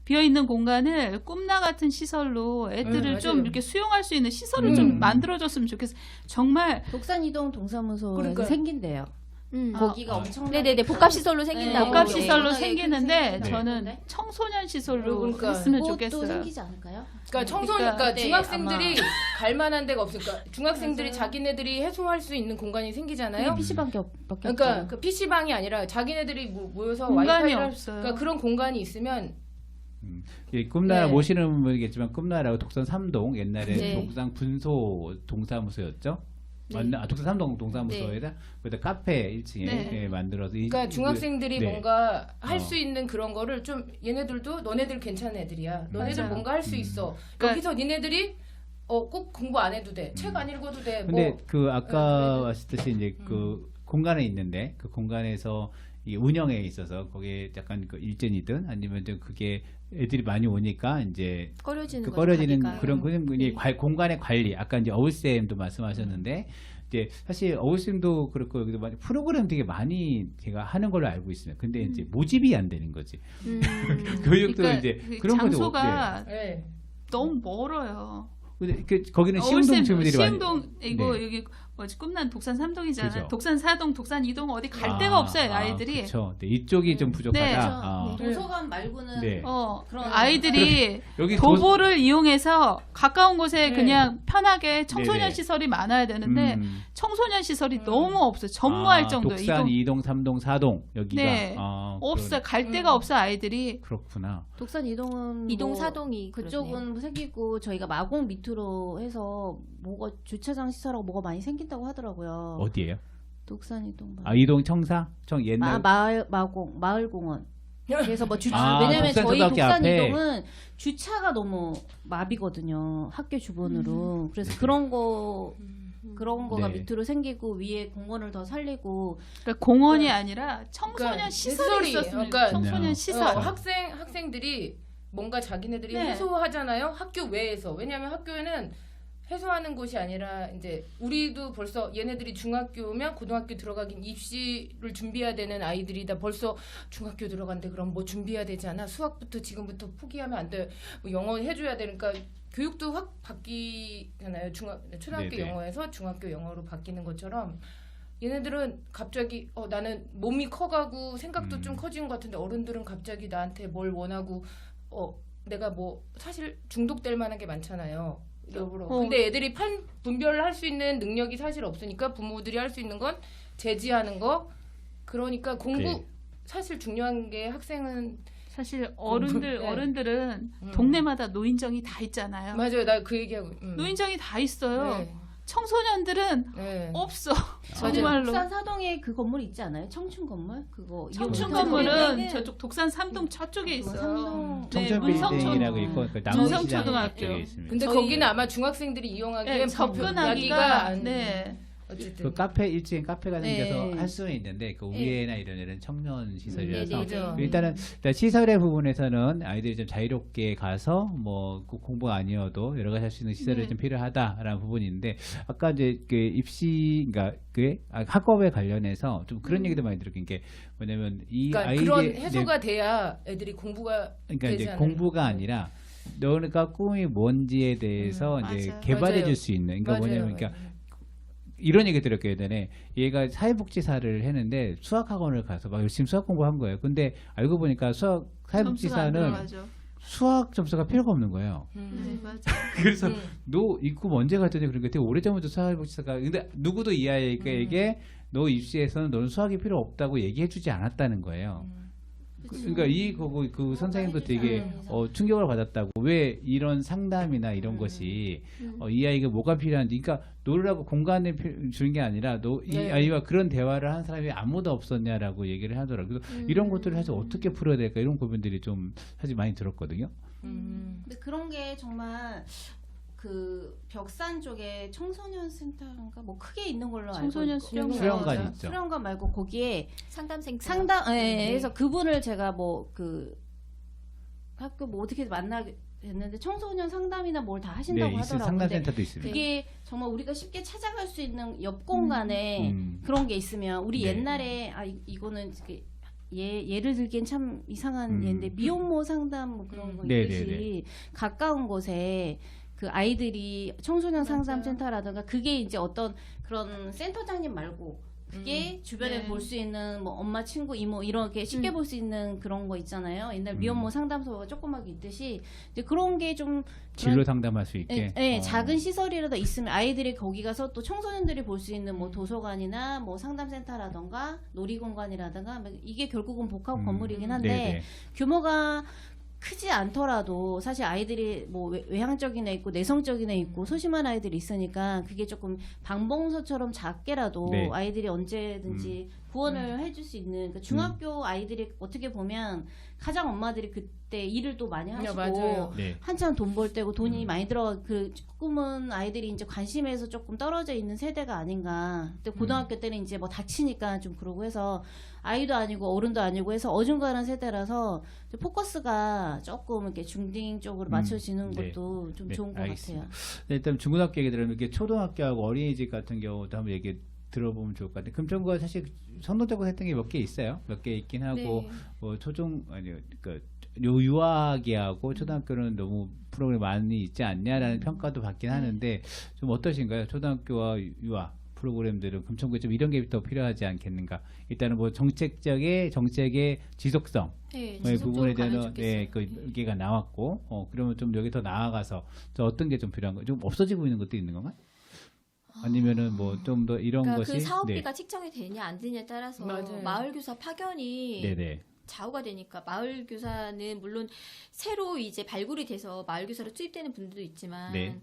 [SPEAKER 4] 비어 있는 공간을 꿈나 같은 시설로 애들을 좀
[SPEAKER 3] 맞아요.
[SPEAKER 4] 이렇게 수용할 수 있는 시설을 좀 만들어줬으면 좋겠어요. 정말
[SPEAKER 2] 독산이동 동사무소에서
[SPEAKER 3] 그러니까요.
[SPEAKER 2] 생긴대요. 거기가 엄청
[SPEAKER 5] 네네네 복합시설로 생긴다고.
[SPEAKER 4] 복합
[SPEAKER 2] 네.
[SPEAKER 4] 시설로
[SPEAKER 2] 네.
[SPEAKER 4] 생기는데
[SPEAKER 2] 네.
[SPEAKER 4] 저는
[SPEAKER 2] 네.
[SPEAKER 4] 청소년 시설로
[SPEAKER 3] 그러니까.
[SPEAKER 4] 했으면
[SPEAKER 2] 그것도
[SPEAKER 4] 좋겠어요.
[SPEAKER 2] 생기지 않을까요?
[SPEAKER 3] 그러니까
[SPEAKER 2] 그러니까 네,
[SPEAKER 3] 중학생들이
[SPEAKER 2] 아마.
[SPEAKER 3] 갈 만한 데가 없으니까 중학생들이
[SPEAKER 4] 맞아요.
[SPEAKER 3] 자기네들이 해소할 수 있는 공간이 생기잖아요.
[SPEAKER 2] PC방밖에 없죠.
[SPEAKER 3] 그러니까 그 PC방이 아니라 자기네들이 모여서
[SPEAKER 4] 공간이
[SPEAKER 3] 와이파이를
[SPEAKER 4] 없어요.
[SPEAKER 3] 그러니까 그런 공간이 있으면
[SPEAKER 1] 꿈나라
[SPEAKER 3] 네.
[SPEAKER 1] 모시는 분이겠지만 꿈나라고 독산 3동 옛날에
[SPEAKER 5] 네.
[SPEAKER 1] 독산 분소 동사무소였죠. 맞나? 독산 3동 동사무소에다 거기다 카페 1층에
[SPEAKER 4] 네.
[SPEAKER 1] 만들어서
[SPEAKER 3] 그러니까 중학생들이
[SPEAKER 1] 네.
[SPEAKER 3] 뭔가 할 수
[SPEAKER 1] 어.
[SPEAKER 3] 있는 그런 거를 좀 얘네들도 너네들 괜찮은 애들이야. 너네들
[SPEAKER 4] 맞아요.
[SPEAKER 3] 뭔가 할 수 있어.
[SPEAKER 4] 그러니까-
[SPEAKER 3] 여기서 니네들이 꼭 공부 안 해도 돼. 책 안 읽어도 돼.
[SPEAKER 1] 근데
[SPEAKER 3] 뭐
[SPEAKER 1] 그 아까
[SPEAKER 3] 네.
[SPEAKER 1] 왔듯이 이제 그 공간에 있는데 그 공간에서 이 운영에 있어서 거기에 약간 그 일전이든 아니면 좀 그게 애들이 많이 오니까 이제
[SPEAKER 5] 꺼려지는 거죠,
[SPEAKER 1] 꺼려지는
[SPEAKER 5] 가기가.
[SPEAKER 1] 그런 이제 공간의 관리 아까 이제 어울쌤도 말씀하셨는데 이제 사실 어울쌤도 그렇고 여기도 많이 프로그램 되게 많이 제가 하는 걸로 알고 있어요. 근데 이제 모집이 안 되는 거지. 교육도
[SPEAKER 4] 그러니까
[SPEAKER 1] 이제
[SPEAKER 4] 그
[SPEAKER 1] 그런 것도
[SPEAKER 4] 장소가
[SPEAKER 3] 네.
[SPEAKER 4] 너무 멀어요.
[SPEAKER 1] 근데 거기는 시흥동 친구들이 많이
[SPEAKER 4] 시흥동 이거
[SPEAKER 1] 네.
[SPEAKER 4] 여기 뭐지 꿈난 독산 3동이잖아요.
[SPEAKER 1] 그죠.
[SPEAKER 4] 독산 4동, 독산 2동 어디 갈 데가 없어요 아이들이.
[SPEAKER 1] 그렇죠. 네, 이쪽이 좀 부족하다.
[SPEAKER 4] 네.
[SPEAKER 1] 아,
[SPEAKER 2] 도서관 말고는
[SPEAKER 1] 네.
[SPEAKER 2] 그런
[SPEAKER 4] 아이들이
[SPEAKER 1] 여기
[SPEAKER 4] 도보를 이용해서 가까운 곳에
[SPEAKER 3] 네.
[SPEAKER 4] 그냥 편하게 청소년
[SPEAKER 1] 네네.
[SPEAKER 4] 시설이 많아야 되는데 청소년 시설이 너무 없어요. 전무할 정도예요.
[SPEAKER 1] 독산
[SPEAKER 4] 이동
[SPEAKER 1] 2동, 3동, 4동 여기가
[SPEAKER 4] 네. 없어요. 갈 데가 없어 아이들이.
[SPEAKER 1] 그렇구나.
[SPEAKER 2] 독산 이동은
[SPEAKER 5] 이동
[SPEAKER 2] 뭐
[SPEAKER 5] 사동이
[SPEAKER 2] 그쪽은 생기고 저희가 마곡 밑으로 해서 뭐가 주차장 시설하고 뭐가 많이 생긴다고 하더라고요.
[SPEAKER 1] 어디예요?
[SPEAKER 2] 독산 이동
[SPEAKER 1] 아 이동 청사? 청 옛날
[SPEAKER 2] 마곡 마을공원. 그래서 뭐
[SPEAKER 1] 아,
[SPEAKER 2] 왜냐면
[SPEAKER 1] 독산
[SPEAKER 2] 저희
[SPEAKER 1] 초등학교
[SPEAKER 2] 독산
[SPEAKER 1] 앞에.
[SPEAKER 2] 이동은 주차가 너무 마비거든요. 학교 주변으로. 그래서
[SPEAKER 1] 네네.
[SPEAKER 2] 그런 거가
[SPEAKER 1] 네.
[SPEAKER 2] 밑으로 생기고 위에 공원을 더 살리고
[SPEAKER 4] 그러니까 공원이 아니라 청소년
[SPEAKER 3] 그러니까
[SPEAKER 4] 시설이
[SPEAKER 3] 시설이,
[SPEAKER 4] 있었으면
[SPEAKER 3] 그러니까
[SPEAKER 4] 청소년
[SPEAKER 1] 네.
[SPEAKER 4] 시설.
[SPEAKER 3] 학생들이 뭔가 자기네들이
[SPEAKER 1] 네.
[SPEAKER 3] 해소하잖아요. 학교 외에서. 왜냐하면 학교에는 해소하는 곳이 아니라 이제 우리도 벌써 얘네들이 중학교면 고등학교 들어가긴 입시를 준비해야 되는 아이들이다. 벌써 중학교 들어간대. 그럼 뭐 준비해야 되지 않아? 수학부터 지금부터 포기하면 안 돼. 뭐 영어 해줘야 되니까 교육도 확 바뀌잖아요. 초등학교
[SPEAKER 1] 네네.
[SPEAKER 3] 영어에서 중학교 영어로 바뀌는 것처럼 얘네들은 갑자기 나는 몸이 커가고 생각도 좀 커지는 것 같은데 어른들은 갑자기 나한테 뭘 원하고 내가 뭐 사실 중독될 만한 게 많잖아요. 여러모로. 근데 애들이 분별을 할 수 있는 능력이 사실 없으니까 부모들이 할 수 있는 건 제지하는 거. 그러니까 공부
[SPEAKER 1] 네.
[SPEAKER 3] 사실 중요한 게 학생은
[SPEAKER 4] 사실
[SPEAKER 3] 네.
[SPEAKER 4] 어른들은 동네마다 노인정이 다 있잖아요.
[SPEAKER 3] 맞아요. 나 그 얘기하고
[SPEAKER 4] 노인정이 다 있어요.
[SPEAKER 3] 네.
[SPEAKER 4] 청소년들은
[SPEAKER 3] 네.
[SPEAKER 4] 없어.
[SPEAKER 3] 맞아요.
[SPEAKER 4] 정말로.
[SPEAKER 2] 독산 사동에 그 건물 있지 않아요? 청춘 건물? 그거
[SPEAKER 4] 청춘
[SPEAKER 2] 이용
[SPEAKER 4] 건물은
[SPEAKER 2] 네.
[SPEAKER 4] 저쪽 독산 3동 저쪽에 있어요.
[SPEAKER 2] 삼동.
[SPEAKER 4] 네,
[SPEAKER 1] 청천 빌딩이라고 있고 그 남문시장
[SPEAKER 4] 문성초등학교.
[SPEAKER 1] 쪽에 있습니다.
[SPEAKER 3] 근데
[SPEAKER 2] 저희-
[SPEAKER 3] 거기는 아마 중학생들이 이용하기에
[SPEAKER 4] 네, 접근하기가
[SPEAKER 3] 안
[SPEAKER 4] 네.
[SPEAKER 3] 어쨌든
[SPEAKER 1] 그 카페 1층에 카페가
[SPEAKER 2] 네.
[SPEAKER 1] 생겨서 할 수는 있는데 그 위에나 이런 데는 청년 시설이라서
[SPEAKER 3] 네.
[SPEAKER 1] 일단 시설의 부분에서는 아이들이 좀 자유롭게 가서 뭐 꼭 공부가 아니어도 여러 가지 할 수 있는 시설이
[SPEAKER 4] 네.
[SPEAKER 1] 좀 필요하다라는 부분인데 아까 이제 그 입시 그러니까 학업에 관련해서 좀 그런 얘기도 많이 들었긴 게 뭐냐면 이
[SPEAKER 3] 그러니까
[SPEAKER 1] 아이들
[SPEAKER 3] 그런 해소가 돼야 애들이 공부가
[SPEAKER 1] 그러니까
[SPEAKER 3] 되지
[SPEAKER 1] 이제
[SPEAKER 3] 않을까.
[SPEAKER 1] 공부가 아니라 너가 꿈이 뭔지에 대해서 이제
[SPEAKER 4] 맞아요.
[SPEAKER 1] 개발해
[SPEAKER 3] 맞아요.
[SPEAKER 1] 줄 수 있는 그러니까
[SPEAKER 3] 맞아요.
[SPEAKER 1] 뭐냐면 그러니까 이런 얘기 들었기 예전에 얘가 사회복지사를 했는데 수학학원을 가서 막 열심히 수학 공부한 거예요. 근데 알고 보니까
[SPEAKER 4] 점수가 안
[SPEAKER 1] 사회복지사는
[SPEAKER 4] 들어가죠.
[SPEAKER 1] 수학 점수가 필요가 없는 거예요.
[SPEAKER 4] 네, 맞아요.
[SPEAKER 1] 그래서 너 이 꿈 언제 갔더니 그러니까 되게 오래전부터 사회복지사가 근데 누구도 이 아이에게 너 입시에서는 너는 수학이 필요 없다고 얘기해주지 않았다는 거예요. 그러니까 그 선생님도 되게 충격을 받았다고 왜 이런 상담이나 이런 것이 이 아이가 뭐가 필요한지 그러니까 놀라고 공간을 주는 게 아니라 이
[SPEAKER 3] 네.
[SPEAKER 1] 아이와 그런 대화를 한 사람이 아무도 없었냐라고 얘기를 하더라고요. 그래서 이런 것들을 사실 어떻게 풀어야 될까 이런 고민들이 좀 사실 많이 들었거든요.
[SPEAKER 2] 근데 그런 게 정말 그 벽산 쪽에 청소년 센터인가 뭐 크게 있는 걸로 알고
[SPEAKER 4] 청소년
[SPEAKER 2] 있고.
[SPEAKER 1] 수련관 있죠.
[SPEAKER 2] 수련관 말고 거기에
[SPEAKER 5] 상담센터.
[SPEAKER 2] 그래서 그분을 제가 뭐 그 학교 뭐 어떻게 만나게 됐는데 청소년 상담이나 뭘 다 하신다고
[SPEAKER 1] 네,
[SPEAKER 2] 하더라고요.
[SPEAKER 1] 상담센터도 있습니다.
[SPEAKER 2] 그게 정말 우리가 쉽게 찾아갈 수 있는 옆 공간에 그런 게 있으면 우리
[SPEAKER 1] 네.
[SPEAKER 2] 옛날에 이거는 예를 들기엔 참 이상한 예인데 미혼모 상담 뭐 그런 거
[SPEAKER 1] 네,
[SPEAKER 2] 있듯이
[SPEAKER 1] 네, 네.
[SPEAKER 2] 가까운 곳에 그 아이들이 청소년 상담센터라든가 그게 이제 어떤 그런 센터장님 말고 그게 주변에
[SPEAKER 4] 네.
[SPEAKER 2] 볼 수 있는 뭐 엄마 친구 이모 이렇게 쉽게 볼 수 있는 그런 거 있잖아요. 옛날 미혼모 상담소가 조그맣게 있듯이 이제 그런 게 좀
[SPEAKER 1] 진로 상담할 수 있게.
[SPEAKER 2] 작은 시설이라도 있으면 아이들이 거기 가서 또 청소년들이 볼 수 있는 뭐 도서관이나 뭐 상담센터라든가 놀이공간이라든가 이게 결국은 복합 건물이긴 한데
[SPEAKER 1] 네네.
[SPEAKER 2] 규모가 크지 않더라도 사실 아이들이 뭐 외향적인 애 있고 내성적인 애 있고 소심한 아이들이 있으니까 그게 조금 방봉서처럼 작게라도
[SPEAKER 1] 네.
[SPEAKER 2] 아이들이 언제든지 구원을 해줄 수 있는 그 중학교 아이들이 어떻게 보면 가장 엄마들이 그때 일을 또 많이 하시고
[SPEAKER 3] 맞아요.
[SPEAKER 1] 네.
[SPEAKER 2] 한참 돈 벌 때고 돈이 많이 들어가 그 조금은 아이들이 이제 관심에서 조금 떨어져 있는 세대가 아닌가. 근데 고등학교 때는 이제 뭐 다치니까 좀 그러고 해서 아이도 아니고 어른도 아니고 해서 어중간한 세대라서 포커스가 조금 이렇게 중딩 쪽으로 맞춰지는
[SPEAKER 1] 네.
[SPEAKER 2] 것도 좀
[SPEAKER 1] 네,
[SPEAKER 2] 좋은 것
[SPEAKER 1] 알겠습니다.
[SPEAKER 2] 같아요.
[SPEAKER 1] 네, 일단 중고등학교 얘기 들으면 이게 초등학교하고 어린이집 같은 경우도 한번 얘기 들어보면 좋을 것 같아요. 금천구가 사실 선도적으로 했던 게 몇 개 있어요. 몇 개 있긴 하고
[SPEAKER 5] 네.
[SPEAKER 1] 뭐 초중 아니 그러니까 유아기하고 초등학교는 너무 프로그램 많이 있지 않냐라는 평가도 받긴 하는데 좀 어떠신가요? 초등학교와 유아 프로그램들은 금천구에 좀 이런 게 더 필요하지 않겠는가? 일단은 뭐 정책의 지속성
[SPEAKER 5] 네,
[SPEAKER 1] 뭐 이 부분에
[SPEAKER 5] 지속적으로 가면
[SPEAKER 1] 대한
[SPEAKER 5] 좋겠어요.
[SPEAKER 1] 그 얘기가 나왔고 그러면 좀 여기 더 나아가서 좀 어떤 게 좀 필요한 거? 좀 없어지고 있는 것도 있는 건가요? 아니면은 뭐 좀 더 이런
[SPEAKER 5] 그러니까
[SPEAKER 1] 것이
[SPEAKER 5] 그 사업비가 책정이 되냐 안 되냐에 따라서
[SPEAKER 3] 맞아요.
[SPEAKER 5] 마을교사 파견이
[SPEAKER 1] 네네
[SPEAKER 5] 좌우가 되니까 마을교사는 물론 새로 이제 발굴이 돼서 마을교사로 투입되는 분들도 있지만
[SPEAKER 1] 네.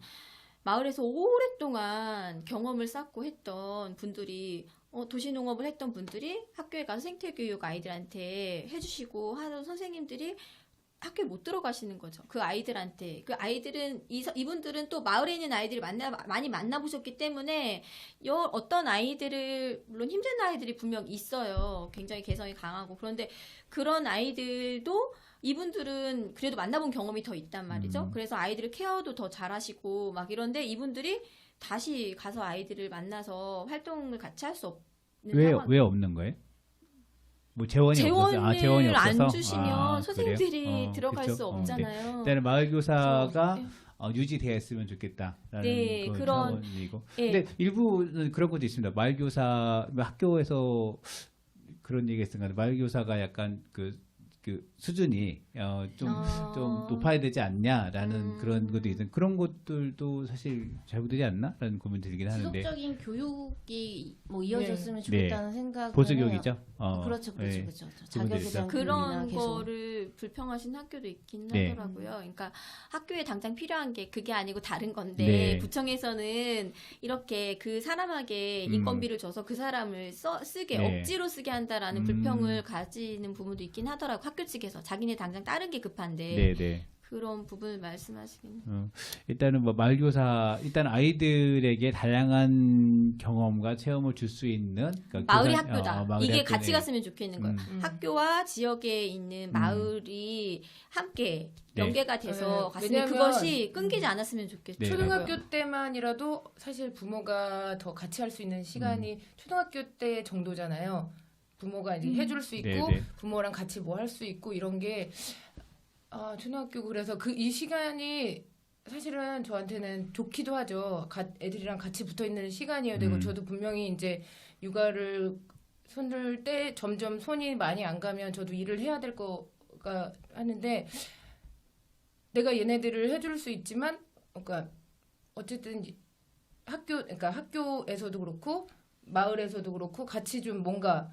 [SPEAKER 5] 마을에서 오랫동안 경험을 쌓고 했던 분들이 도시농업을 했던 분들이 학교에 가서 생태교육 아이들한테 해주시고 하던 선생님들이 학교에 못 들어가시는 거죠. 그 아이들한테. 그 아이들은, 이분들은 또 마을에 있는 아이들을 많이 만나보셨기 때문에, 어떤 아이들을, 물론 힘든 아이들이 분명 있어요. 굉장히 개성이 강하고. 그런데 그런 아이들도 이분들은 그래도 만나본 경험이 더 있단 말이죠. 그래서 아이들을 케어도 더 잘하시고, 막 이런데 이분들이 다시 가서 아이들을 만나서 활동을 같이 할 수 없는 상황.
[SPEAKER 1] 왜 없는 거예요? 뭐 재원이
[SPEAKER 5] 재원을
[SPEAKER 1] 없어서 재원이 없어서
[SPEAKER 5] 안 주시면 선생님들이
[SPEAKER 1] 그래요?
[SPEAKER 5] 들어갈
[SPEAKER 1] 그쵸?
[SPEAKER 5] 수
[SPEAKER 1] 네.
[SPEAKER 5] 없잖아요.
[SPEAKER 1] 일단은 마을 교사가
[SPEAKER 5] 그래서,
[SPEAKER 1] 유지되어 있으면 좋겠다라는
[SPEAKER 5] 네, 그런-
[SPEAKER 1] 차원이고.
[SPEAKER 5] 예.
[SPEAKER 1] 근데 일부는 그런 것도 있습니다. 마을 교사 학교에서 그런 얘기가 있습니다. 마을 교사가 약간 그 수준이 좀 높아야 되지 않냐라는 그런 것도 있는 그런 것들도 사실 잘못되지 않나라는 고민이 들긴 하는데
[SPEAKER 2] 지속적인 교육이 뭐 이어졌으면
[SPEAKER 1] 네.
[SPEAKER 2] 좋겠다는 생각을
[SPEAKER 1] 보수교육이죠.
[SPEAKER 2] 해요. 그렇죠.
[SPEAKER 1] 네.
[SPEAKER 2] 자격에
[SPEAKER 1] 있죠.
[SPEAKER 2] 대한 교육이나
[SPEAKER 5] 그런
[SPEAKER 2] 계속.
[SPEAKER 5] 거를 불평하신 학교도 있긴
[SPEAKER 1] 네.
[SPEAKER 5] 하더라고요. 그러니까 학교에 당장 필요한 게 그게 아니고 다른 건데
[SPEAKER 1] 네.
[SPEAKER 5] 구청에서는 이렇게 그 사람에게 인건비를 줘서 그 사람을 쓰게
[SPEAKER 1] 네.
[SPEAKER 5] 억지로 쓰게 한다라는 불평을 가지는 부분도 있긴 하더라고요. 학교 측에서 자기네 당장 다른 게 급한데
[SPEAKER 1] 네네.
[SPEAKER 5] 그런 부분을 말씀하시긴
[SPEAKER 1] 일단은 뭐 말교사 일단 아이들에게 다양한 경험과 체험을 줄 수 있는 그러니까
[SPEAKER 5] 마을이
[SPEAKER 1] 교사-
[SPEAKER 5] 학교다.
[SPEAKER 1] 마을이
[SPEAKER 5] 이게
[SPEAKER 1] 학교네.
[SPEAKER 5] 같이 갔으면 좋겠는 거예요. 학교와 지역에 있는 마을이 함께
[SPEAKER 1] 네.
[SPEAKER 5] 연계가 돼서
[SPEAKER 3] 네.
[SPEAKER 5] 갔으면
[SPEAKER 3] 왜냐면-
[SPEAKER 5] 그것이 끊기지 않았으면 좋겠어요.
[SPEAKER 1] 네.
[SPEAKER 3] 초등학교 때만이라도 사실 부모가 더 같이 할 수 있는 시간이 초등학교 때 정도잖아요. 부모가 이제 해줄 수 있고
[SPEAKER 1] 네네.
[SPEAKER 3] 부모랑 같이 뭐 할 수 있고 이런 게 초등학교 그래서 이 시간이 사실은 저한테는 좋기도 하죠. 애들이랑 같이 붙어 있는 시간이어야 되고 저도 분명히 이제 육아를 손들 때 점점 손이 많이 안 가면 저도 일을 해야 될 거가 하는데 내가 얘네들을 해줄 수 있지만 그러니까 어쨌든 그러니까 학교에서도 그렇고 마을에서도 그렇고 같이 좀 뭔가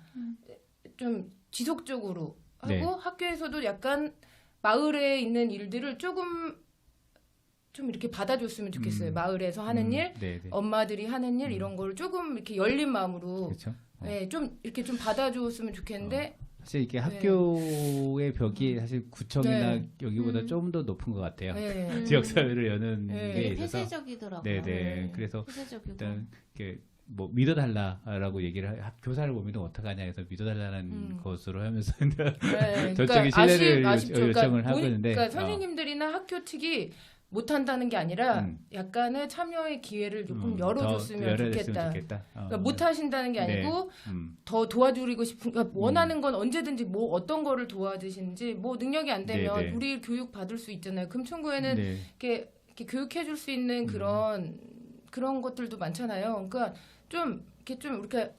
[SPEAKER 3] 좀 지속적으로 하고
[SPEAKER 1] 네.
[SPEAKER 3] 학교에서도 약간 마을에 있는 일들을 좀 이렇게 받아줬으면 좋겠어요. 마을에서 하는 일,
[SPEAKER 1] 네네.
[SPEAKER 3] 엄마들이 하는 일 이런 걸 조금 이렇게 열린 마음으로
[SPEAKER 1] 그렇죠.
[SPEAKER 3] 네, 좀 이렇게 좀 받아줬으면 좋겠는데
[SPEAKER 1] 사실 이게 학교의 벽이 사실 구청이나
[SPEAKER 3] 네.
[SPEAKER 1] 여기보다 좀 더 높은 것 같아요.
[SPEAKER 3] 네.
[SPEAKER 1] 지역 사회를 여는
[SPEAKER 3] 네.
[SPEAKER 1] 게
[SPEAKER 2] 되게
[SPEAKER 1] 있어서.
[SPEAKER 2] 폐쇄적이더라고요.
[SPEAKER 1] 네네.
[SPEAKER 3] 네.
[SPEAKER 1] 그래서
[SPEAKER 2] 폐쇄적이고.
[SPEAKER 1] 일단 이렇게 뭐 믿어달라라고 얘기를 교사를 못 믿으면 어떡하냐 해서 믿어달라는 것으로 하면서
[SPEAKER 3] 네,
[SPEAKER 1] 저쪽이 신뢰를
[SPEAKER 3] 아쉽죠.
[SPEAKER 1] 요청을 하고 있는데
[SPEAKER 3] 그러니까 선생님들이나 학교 측이 못한다는 게 아니라 약간의 참여의 기회를 조금 열어줬으면 좋겠다. 그러니까 못하신다는 게 아니고 더 도와드리고 싶은 그러니까 원하는 건 언제든지 뭐 어떤 거를 도와주시는지 뭐 능력이 안 되면
[SPEAKER 1] 네네.
[SPEAKER 3] 우리 교육 받을 수 있잖아요. 금천구에는
[SPEAKER 1] 네.
[SPEAKER 3] 이렇게 교육해줄 수 있는 그런 것들도 많잖아요. 그러니까 좀 이렇게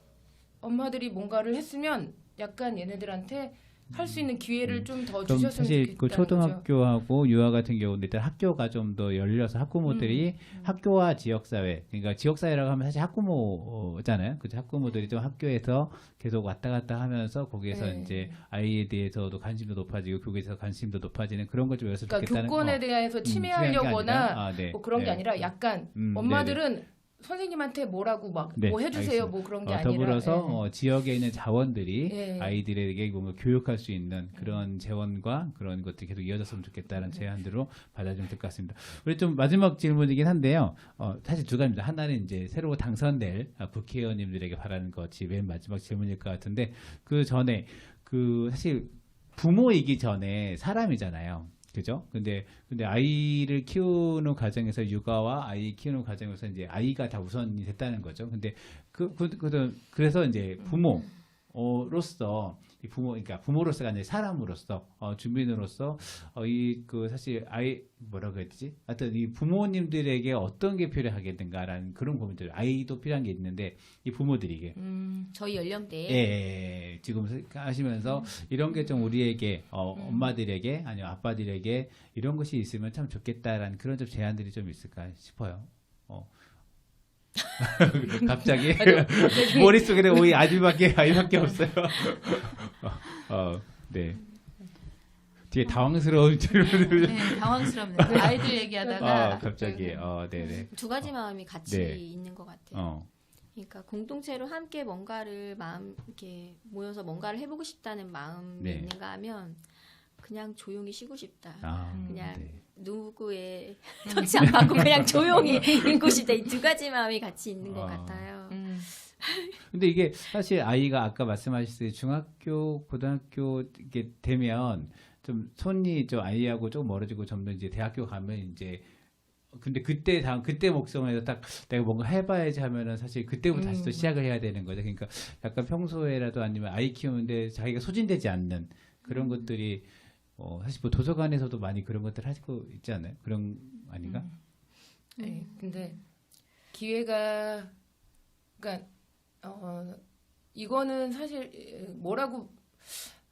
[SPEAKER 3] 엄마들이 뭔가를 했으면 약간 얘네들한테 할 수 있는 기회를 좀 더
[SPEAKER 1] 그럼
[SPEAKER 3] 주셨으면
[SPEAKER 1] 사실
[SPEAKER 3] 좋겠다는
[SPEAKER 1] 그
[SPEAKER 3] 거죠.
[SPEAKER 1] 초등학교하고 유아 같은 경우는 일단 학교가 좀 더 열려서 학부모들이 학교와 지역사회, 그러니까 지역사회라고 하면 사실 학부모잖아요. 그죠? 학부모들이 좀 학교에서 계속 왔다 갔다 하면서 거기에서
[SPEAKER 3] 네.
[SPEAKER 1] 이제 아이에 대해서도 관심도 높아지고 교육에서 관심도 높아지는 그런 걸 좀 열었으면
[SPEAKER 3] 그러니까
[SPEAKER 1] 좋겠다는
[SPEAKER 3] 교권에 대해서 침해하려거나
[SPEAKER 1] 네.
[SPEAKER 3] 뭐 그런 게
[SPEAKER 1] 네.
[SPEAKER 3] 아니라 약간
[SPEAKER 1] 네네.
[SPEAKER 3] 엄마들은 선생님한테 뭐라고 막
[SPEAKER 1] 네,
[SPEAKER 3] 뭐 해주세요
[SPEAKER 1] 알겠습니다.
[SPEAKER 3] 뭐 그런 게 아니라
[SPEAKER 1] 더불어서
[SPEAKER 3] 예.
[SPEAKER 1] 지역에 있는 자원들이
[SPEAKER 3] 예.
[SPEAKER 1] 아이들에게 뭔가 교육할 수 있는 그런 재원과 그런 것들이 계속 이어졌으면 좋겠다는 제안들로 받아주면 될 것 같습니다. 우리 좀 마지막 질문이긴 한데요. 사실 두 가지입니다. 하나는 이제 새로 당선될 국회의원님들에게 바라는 것이 맨 마지막 질문일 것 같은데 그 전에 그 사실 부모이기 전에 사람이잖아요. 그죠? 근데 아이를 키우는 과정에서 육아와 아이 키우는 과정에서 이제 아이가 다 우선이 됐다는 거죠. 근데 그래서 이제 부모로서 이 그러니까 부모로서가 아니라 사람으로서 주민으로서 이 그 사실 아이 뭐라고 해야 되지? 하여튼 이 부모님들에게 어떤 게 필요하겠는가라는 그런 고민들. 아이도 필요한 게 있는데 이 부모들에게
[SPEAKER 5] 저희 연령대에
[SPEAKER 1] 예, 지금 하시면서 이런 게 좀 우리에게 엄마들에게 아니면 아빠들에게 이런 것이 있으면 참 좋겠다라는 그런 좀 제안들이 좀 있을까 싶어요. 갑자기 머릿속에는 오이 아이밖에 없어요. 네. 뒤에 당황스러운 질문을
[SPEAKER 4] 네, 당황스럽네요. 아이들 얘기하다가
[SPEAKER 1] 갑자기 네네.
[SPEAKER 5] 두 가지 마음이 같이
[SPEAKER 1] 네.
[SPEAKER 5] 있는 것 같아요. 그러니까 공동체로 함께 뭔가를 이렇게 모여서 뭔가를 해보고 싶다는 마음이
[SPEAKER 1] 네.
[SPEAKER 5] 있는가 하면 그냥 조용히 쉬고 싶다. 그냥
[SPEAKER 1] 네.
[SPEAKER 5] 누구의 터치 안 받고 그냥 조용히 있고 싶다. 이 두 가지 마음이 같이 있는 것 같아요.
[SPEAKER 1] 근데 이게 사실 아이가 아까 말씀하셨듯이 중학교, 고등학교 이게 되면 좀 손이 좀 아이하고 조금 멀어지고 점점 이제 대학교 가면 이제 근데 그때 목성에서 딱 내가 뭔가 해봐야지 하면은 사실 그때부터 다시 또 시작을 해야 되는 거죠. 그러니까 약간 평소에라도 아니면 아이 키우는데 자기가 소진되지 않는 그런 것들이 사실 뭐 도서관에서도 많이 그런 것들 하고 있지 않아요? 그런 아닌가?
[SPEAKER 3] 네, 근데 기회가 그러니까 이거는 사실 뭐라고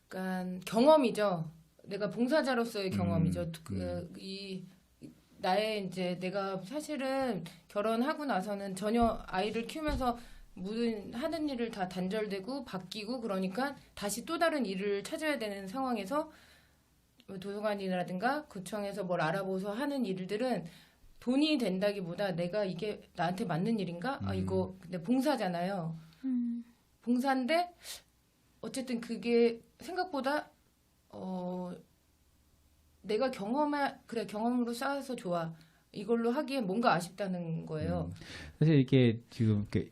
[SPEAKER 3] 그러니까 경험이죠. 내가 봉사자로서의 경험이죠. 이 나의 이제 내가 사실은 결혼하고 나서는 전혀 아이를 키우면서 모든 하는 일을 다 단절되고 바뀌고 그러니까 다시 또 다른 일을 찾아야 되는 상황에서 도서관이라든가 구청에서 뭘 알아보서 하는 일들은 돈이 된다기보다 내가 이게 나한테 맞는 일인가? 이거 근데 봉사잖아요. 봉사인데 어쨌든 그게 생각보다 내가 경험으로 쌓아서 좋아. 이걸로 하기엔 뭔가 아쉽다는 거예요.
[SPEAKER 1] 사실 이게 지금 그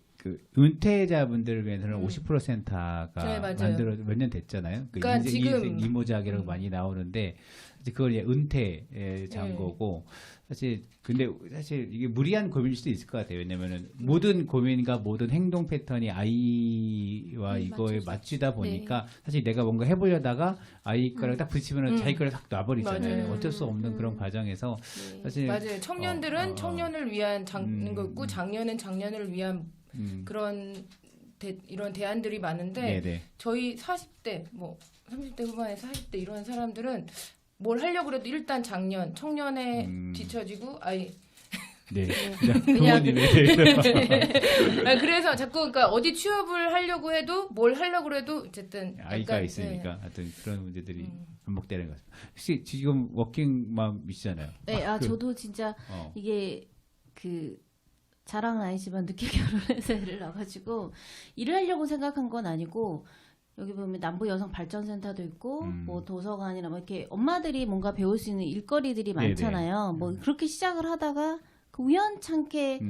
[SPEAKER 1] 은퇴자분들을 위해서는 50% 센터가
[SPEAKER 3] 네, 맞아요.
[SPEAKER 1] 만들어 몇 년 됐잖아요.
[SPEAKER 3] 그러니까 지금
[SPEAKER 1] 이모작이라고 많이 나오는데 이제 그걸 이제 은퇴 잔거고 사실 근데 사실 이게 무리한 고민일 수도 있을 것 같아요. 왜냐면은 모든 고민과 모든 행동 패턴이 아이와 이거에 맞추다 보니까 사실 내가 뭔가 해보려다가 아이 거랑 딱 부딪히면은 자기 거를 싹 놔버리잖아요.
[SPEAKER 3] 맞아요.
[SPEAKER 1] 어쩔 수 없는 그런 과정에서 사실
[SPEAKER 3] 맞아요. 청년들은 청년을 위한 거 있고 장년은 장년을 위한 그런 이런 대안들이 많은데
[SPEAKER 1] 네네.
[SPEAKER 3] 저희 40대 뭐 30대 후반에 40대 이런 사람들은 뭘 하려고 해도 일단 장년, 청년에 뒤처지고
[SPEAKER 1] 네.
[SPEAKER 3] 그냥
[SPEAKER 1] 부모님에 대해서
[SPEAKER 3] 그래서 자꾸 그러니까 어디 취업을 하려고 해도 뭘 하려고 해도 어쨌든
[SPEAKER 1] 아이가
[SPEAKER 3] 약간,
[SPEAKER 1] 있으니까 하여튼 그런 문제들이 반복되는 것 같습니다. 혹시 지금 워킹맘이시잖아요.
[SPEAKER 2] 네, 저도 진짜 이게 그 자랑은 아니지만 늦게 결혼해서 애를 낳아가지고 일을 하려고 생각한 건 아니고 여기 보면 남부 여성 발전센터도 있고 뭐 도서관이나 뭐 이렇게 엄마들이 뭔가 배울 수 있는 일거리들이 많잖아요. 뭐 그렇게 시작을 하다가 그 우연찮게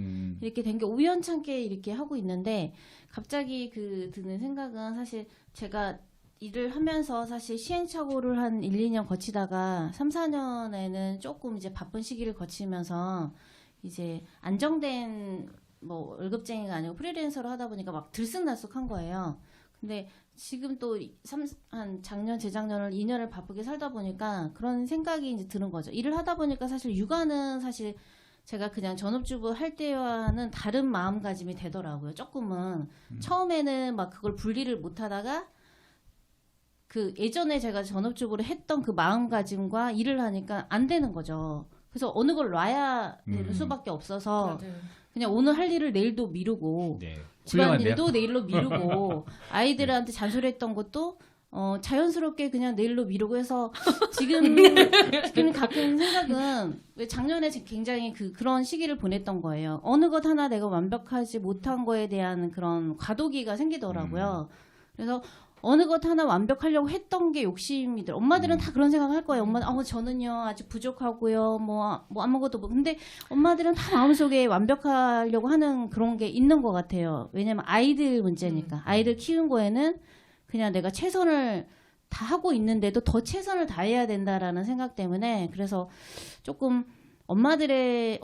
[SPEAKER 2] 이렇게 된 게 우연찮게 이렇게 하고 있는데 갑자기 그 드는 생각은 사실 제가 일을 하면서 사실 시행착오를 한 1, 2년 거치다가 3, 4년에는 조금 이제 바쁜 시기를 거치면서 이제 안정된 뭐 월급쟁이가 아니고 프리랜서로 하다 보니까 막 들쑥날쑥한 거예요. 근데 지금 또 한 작년, 재작년을 2년을 바쁘게 살다 보니까 그런 생각이 이제 드는 거죠. 일을 하다 보니까 사실 육아는 사실 제가 그냥 전업주부 할 때와는 다른 마음가짐이 되더라고요. 조금은 처음에는 막 그걸 분리를 못 하다가 그 예전에 제가 전업주부로 했던 그 마음가짐과 일을 하니까 안 되는 거죠. 그래서 어느 걸 놔야 될 수밖에 없어서
[SPEAKER 3] 맞아요.
[SPEAKER 2] 그냥 오늘 할 일을 내일도 미루고
[SPEAKER 1] 네.
[SPEAKER 2] 집안일도
[SPEAKER 1] 훌륭한데요?
[SPEAKER 2] 내일로 미루고 아이들한테 잔소리했던 것도 자연스럽게 그냥 내일로 미루고 해서 지금 가끔 생각은 왜 작년에 굉장히 그런 시기를 보냈던 거예요. 어느 것 하나 내가 완벽하지 못한 거에 대한 그런 과도기가 생기더라고요. 그래서 어느 것 하나 완벽하려고 했던 게 욕심이 들어. 엄마들은 다 그런 생각할 거예요. 엄마, 저는요 아직 부족하고요. 뭐 아무것도 뭐. 근데 엄마들은 다 마음속에 완벽하려고 하는 그런 게 있는 것 같아요. 왜냐면 아이들 문제니까. 아이들 키운 거에는 그냥 내가 최선을 다 하고 있는데도 더 최선을 다해야 된다라는 생각 때문에 그래서 조금 엄마들이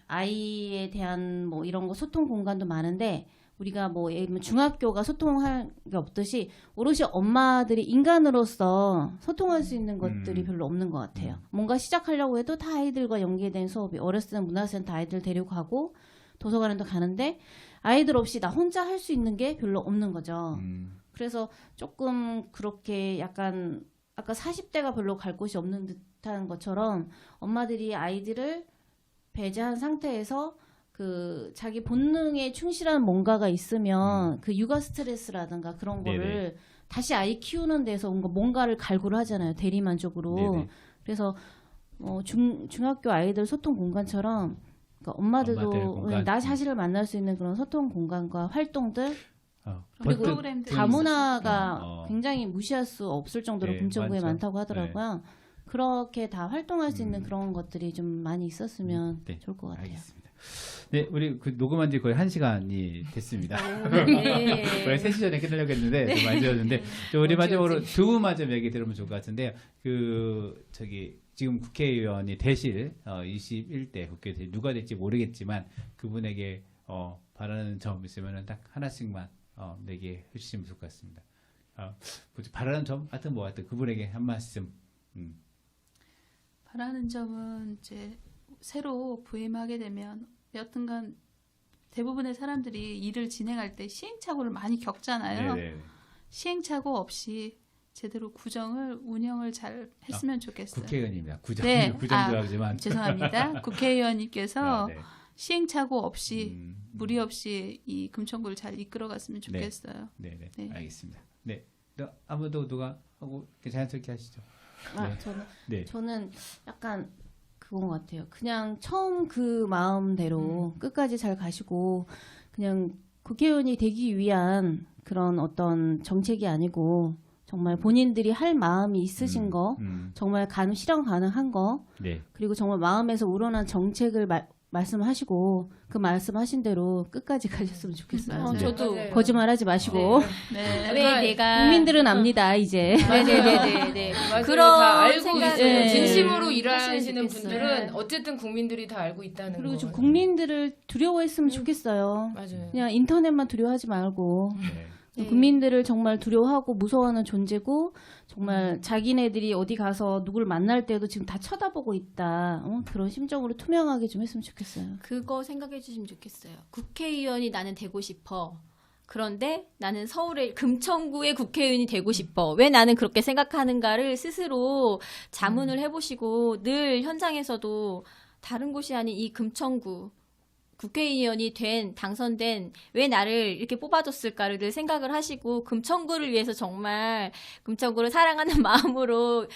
[SPEAKER 2] 아이에 대한 뭐 이런 거 소통 공간도 많은데 우리가 뭐 예를 들면 중학교가 소통할 게 없듯이 오롯이 엄마들이 인간으로서 소통할 수 있는 것들이 별로 없는 것 같아요. 뭔가 시작하려고 해도 다 아이들과 연계된 수업이 어렸을 때는 문화센터 아이들 데리고 가고 도서관에도 가는데 아이들 없이 나 혼자 할 수 있는 게 별로 없는 거죠. 그래서 조금 그렇게 약간 아까 40대가 별로 갈 곳이 없는 듯한 것처럼 엄마들이 아이들을 배제한 상태에서 그 자기 본능에 충실한 뭔가가 있으면 그 육아 스트레스라든가 그런 거를 다시 아이 키우는 데서 뭔가를 갈구를 하잖아요. 대리만족으로.
[SPEAKER 1] 네네.
[SPEAKER 2] 그래서 중학교 아이들 소통 공간처럼 그러니까 엄마들도
[SPEAKER 1] 엄마들 공간.
[SPEAKER 2] 나 자신을 만날 수 있는 그런 소통 공간과 활동들 그리고
[SPEAKER 4] 프로그램들이
[SPEAKER 2] 다문화가 굉장히 무시할 수 없을 정도로
[SPEAKER 1] 네,
[SPEAKER 2] 금천구에
[SPEAKER 1] 많죠.
[SPEAKER 2] 많다고 하더라고요. 그렇게 다 활동할 수 있는 그런 것들이 좀 많이 있었으면
[SPEAKER 1] 네,
[SPEAKER 2] 좋을 것 같아요.
[SPEAKER 1] 알겠습니다. 네, 우리 녹음한 지 거의 1시간이 됐습니다.
[SPEAKER 5] 네.
[SPEAKER 1] 원래 3시 전에 끝내려고 했는데 좀 많이 지었는데 우리 마지막으로 두 분만 좀 얘기 들으면 좋을 것 같은데요. 지금 국회의원이 되실 21대 국회의원 누가 될지 모르겠지만 그분에게 바라는 점 있으면 딱 하나씩만 얘기해 주시면 좋을 것 같습니다. 바라는 점 하여튼 뭐 하여튼 그분에게 한 말씀.
[SPEAKER 4] 바라는 점은 이제 새로 부임하게 되면 여튼간 대부분의 사람들이 일을 진행할 때 시행착오를 많이 겪잖아요.
[SPEAKER 1] 네네.
[SPEAKER 4] 시행착오 없이 제대로 운영을 잘 했으면 좋겠어요.
[SPEAKER 1] 국회의원입니다. 구정
[SPEAKER 4] 네.
[SPEAKER 1] 들어가지만
[SPEAKER 4] 죄송합니다. 국회의원님께서
[SPEAKER 1] 네.
[SPEAKER 4] 시행착오 없이 무리 없이 이 금천구를 잘 이끌어갔으면 좋겠어요.
[SPEAKER 1] 네.
[SPEAKER 4] 네.
[SPEAKER 1] 알겠습니다. 네. 아무도 누가 하고 자연스럽게 하시죠.
[SPEAKER 2] 저는 약간 그건 것 같아요. 그냥 처음 그 마음대로 끝까지 잘 가시고 그냥 국회의원이 되기 위한 그런 어떤 정책이 아니고 정말 본인들이 할 마음이 있으신 거, 정말 실현 가능한 거,
[SPEAKER 1] 네.
[SPEAKER 2] 그리고 정말 마음에서 우러난 정책을 말씀하시고 그 말씀하신 대로 끝까지 가셨으면 좋겠어요.
[SPEAKER 5] 저도
[SPEAKER 3] 맞아요.
[SPEAKER 2] 거짓말하지 마시고
[SPEAKER 4] 네.
[SPEAKER 5] 왜 내가
[SPEAKER 2] 국민들은 압니다 이제.
[SPEAKER 5] 네네네네.
[SPEAKER 3] 맞아요.
[SPEAKER 5] 그런
[SPEAKER 3] 다 알고
[SPEAKER 5] 생각-
[SPEAKER 3] 있어요.
[SPEAKER 2] 네.
[SPEAKER 3] 진심으로
[SPEAKER 5] 했으면
[SPEAKER 3] 일하시는
[SPEAKER 5] 좋겠어요.
[SPEAKER 3] 분들은 어쨌든 국민들이 다 알고 있다는
[SPEAKER 2] 그리고
[SPEAKER 3] 거.
[SPEAKER 2] 좀 국민들을 두려워했으면 좋겠어요.
[SPEAKER 3] 맞아요.
[SPEAKER 2] 그냥 인터넷만 두려워하지 말고
[SPEAKER 1] 네.
[SPEAKER 5] 네.
[SPEAKER 2] 국민들을 정말 두려워하고 무서워하는 존재고 정말 자기네들이 어디 가서 누굴 만날 때도 지금 다 쳐다보고 있다. 그런 심정으로 투명하게 좀 했으면 좋겠어요.
[SPEAKER 5] 그거 생각해 주시면 좋겠어요. 국회의원이 나는 되고 싶어. 그런데 나는 서울의 금천구의 국회의원이 되고 싶어. 왜 나는 그렇게 생각하는가를 스스로 자문을 해보시고 늘 현장에서도 다른 곳이 아닌 이 금천구 국회의원이 당선된 왜 나를 이렇게 뽑아줬을까를 늘 생각을 하시고 금천구를 위해서 정말 금천구를 사랑하는 마음으로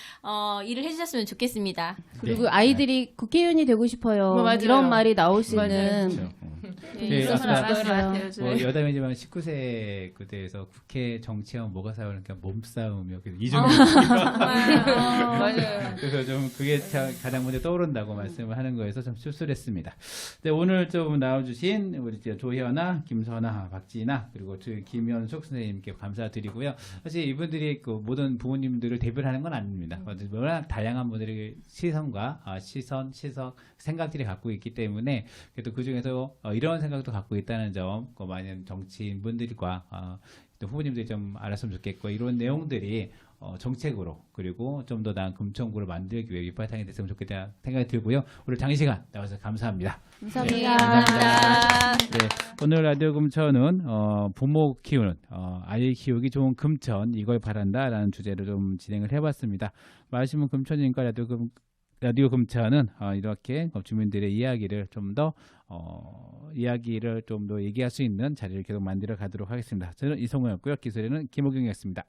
[SPEAKER 5] 일을 해주셨으면 좋겠습니다.
[SPEAKER 2] 그리고 아이들이 국회의원이 되고 싶어요.
[SPEAKER 3] 맞아요.
[SPEAKER 2] 이런 말이 나올 수
[SPEAKER 3] 맞아요.
[SPEAKER 2] 있는
[SPEAKER 1] 그렇죠.
[SPEAKER 2] 네,
[SPEAKER 1] 네,
[SPEAKER 2] 있었으면
[SPEAKER 1] 아까
[SPEAKER 2] 좋겠어요.
[SPEAKER 1] 뭐 여담이지만 19세 그때에서 국회 정치하면 뭐가 싸우니까 몸싸움이요. 그래서 이 정도.
[SPEAKER 3] 맞아요.
[SPEAKER 1] 그래서 좀 그게 가장 먼저 떠오른다고 말씀을 하는 거에서 좀 씁쓸했습니다. 네, 오늘 좀 나와주신 우리 조희연아, 김선아, 박지나 그리고 김현숙 선생님께 감사드리고요. 사실 이분들이 그 모든 부모님들을 대변하는 건 아닙니다. 워낙 다양한 분들의 시선과 시선, 생각들이 갖고 있기 때문에 그래도 그 중에서 이런 생각도 갖고 있다는 점, 많은 정치인분들과 또 후보님들이 좀 알았으면 좋겠고 이런 내용들이 정책으로 그리고 좀 더 나은 금천구를 만들기 위해 밑바탕이 됐으면 좋겠다 생각이 들고요. 오늘 장시간 나와서 감사합니다.
[SPEAKER 2] 감사합니다.
[SPEAKER 5] 감사합니다.
[SPEAKER 1] 네, 오늘 라디오 금천은 부모 키우는 아이 키우기 좋은 금천 이걸 바란다라는 주제로 좀 진행을 해봤습니다. 말씀은 금천이니까 라디오 금천은 이렇게 주민들의 이야기를 좀 더 얘기할 수 있는 자리를 계속 만들어 가도록 하겠습니다. 저는 이성우였고요. 기술에는 김호경이었습니다.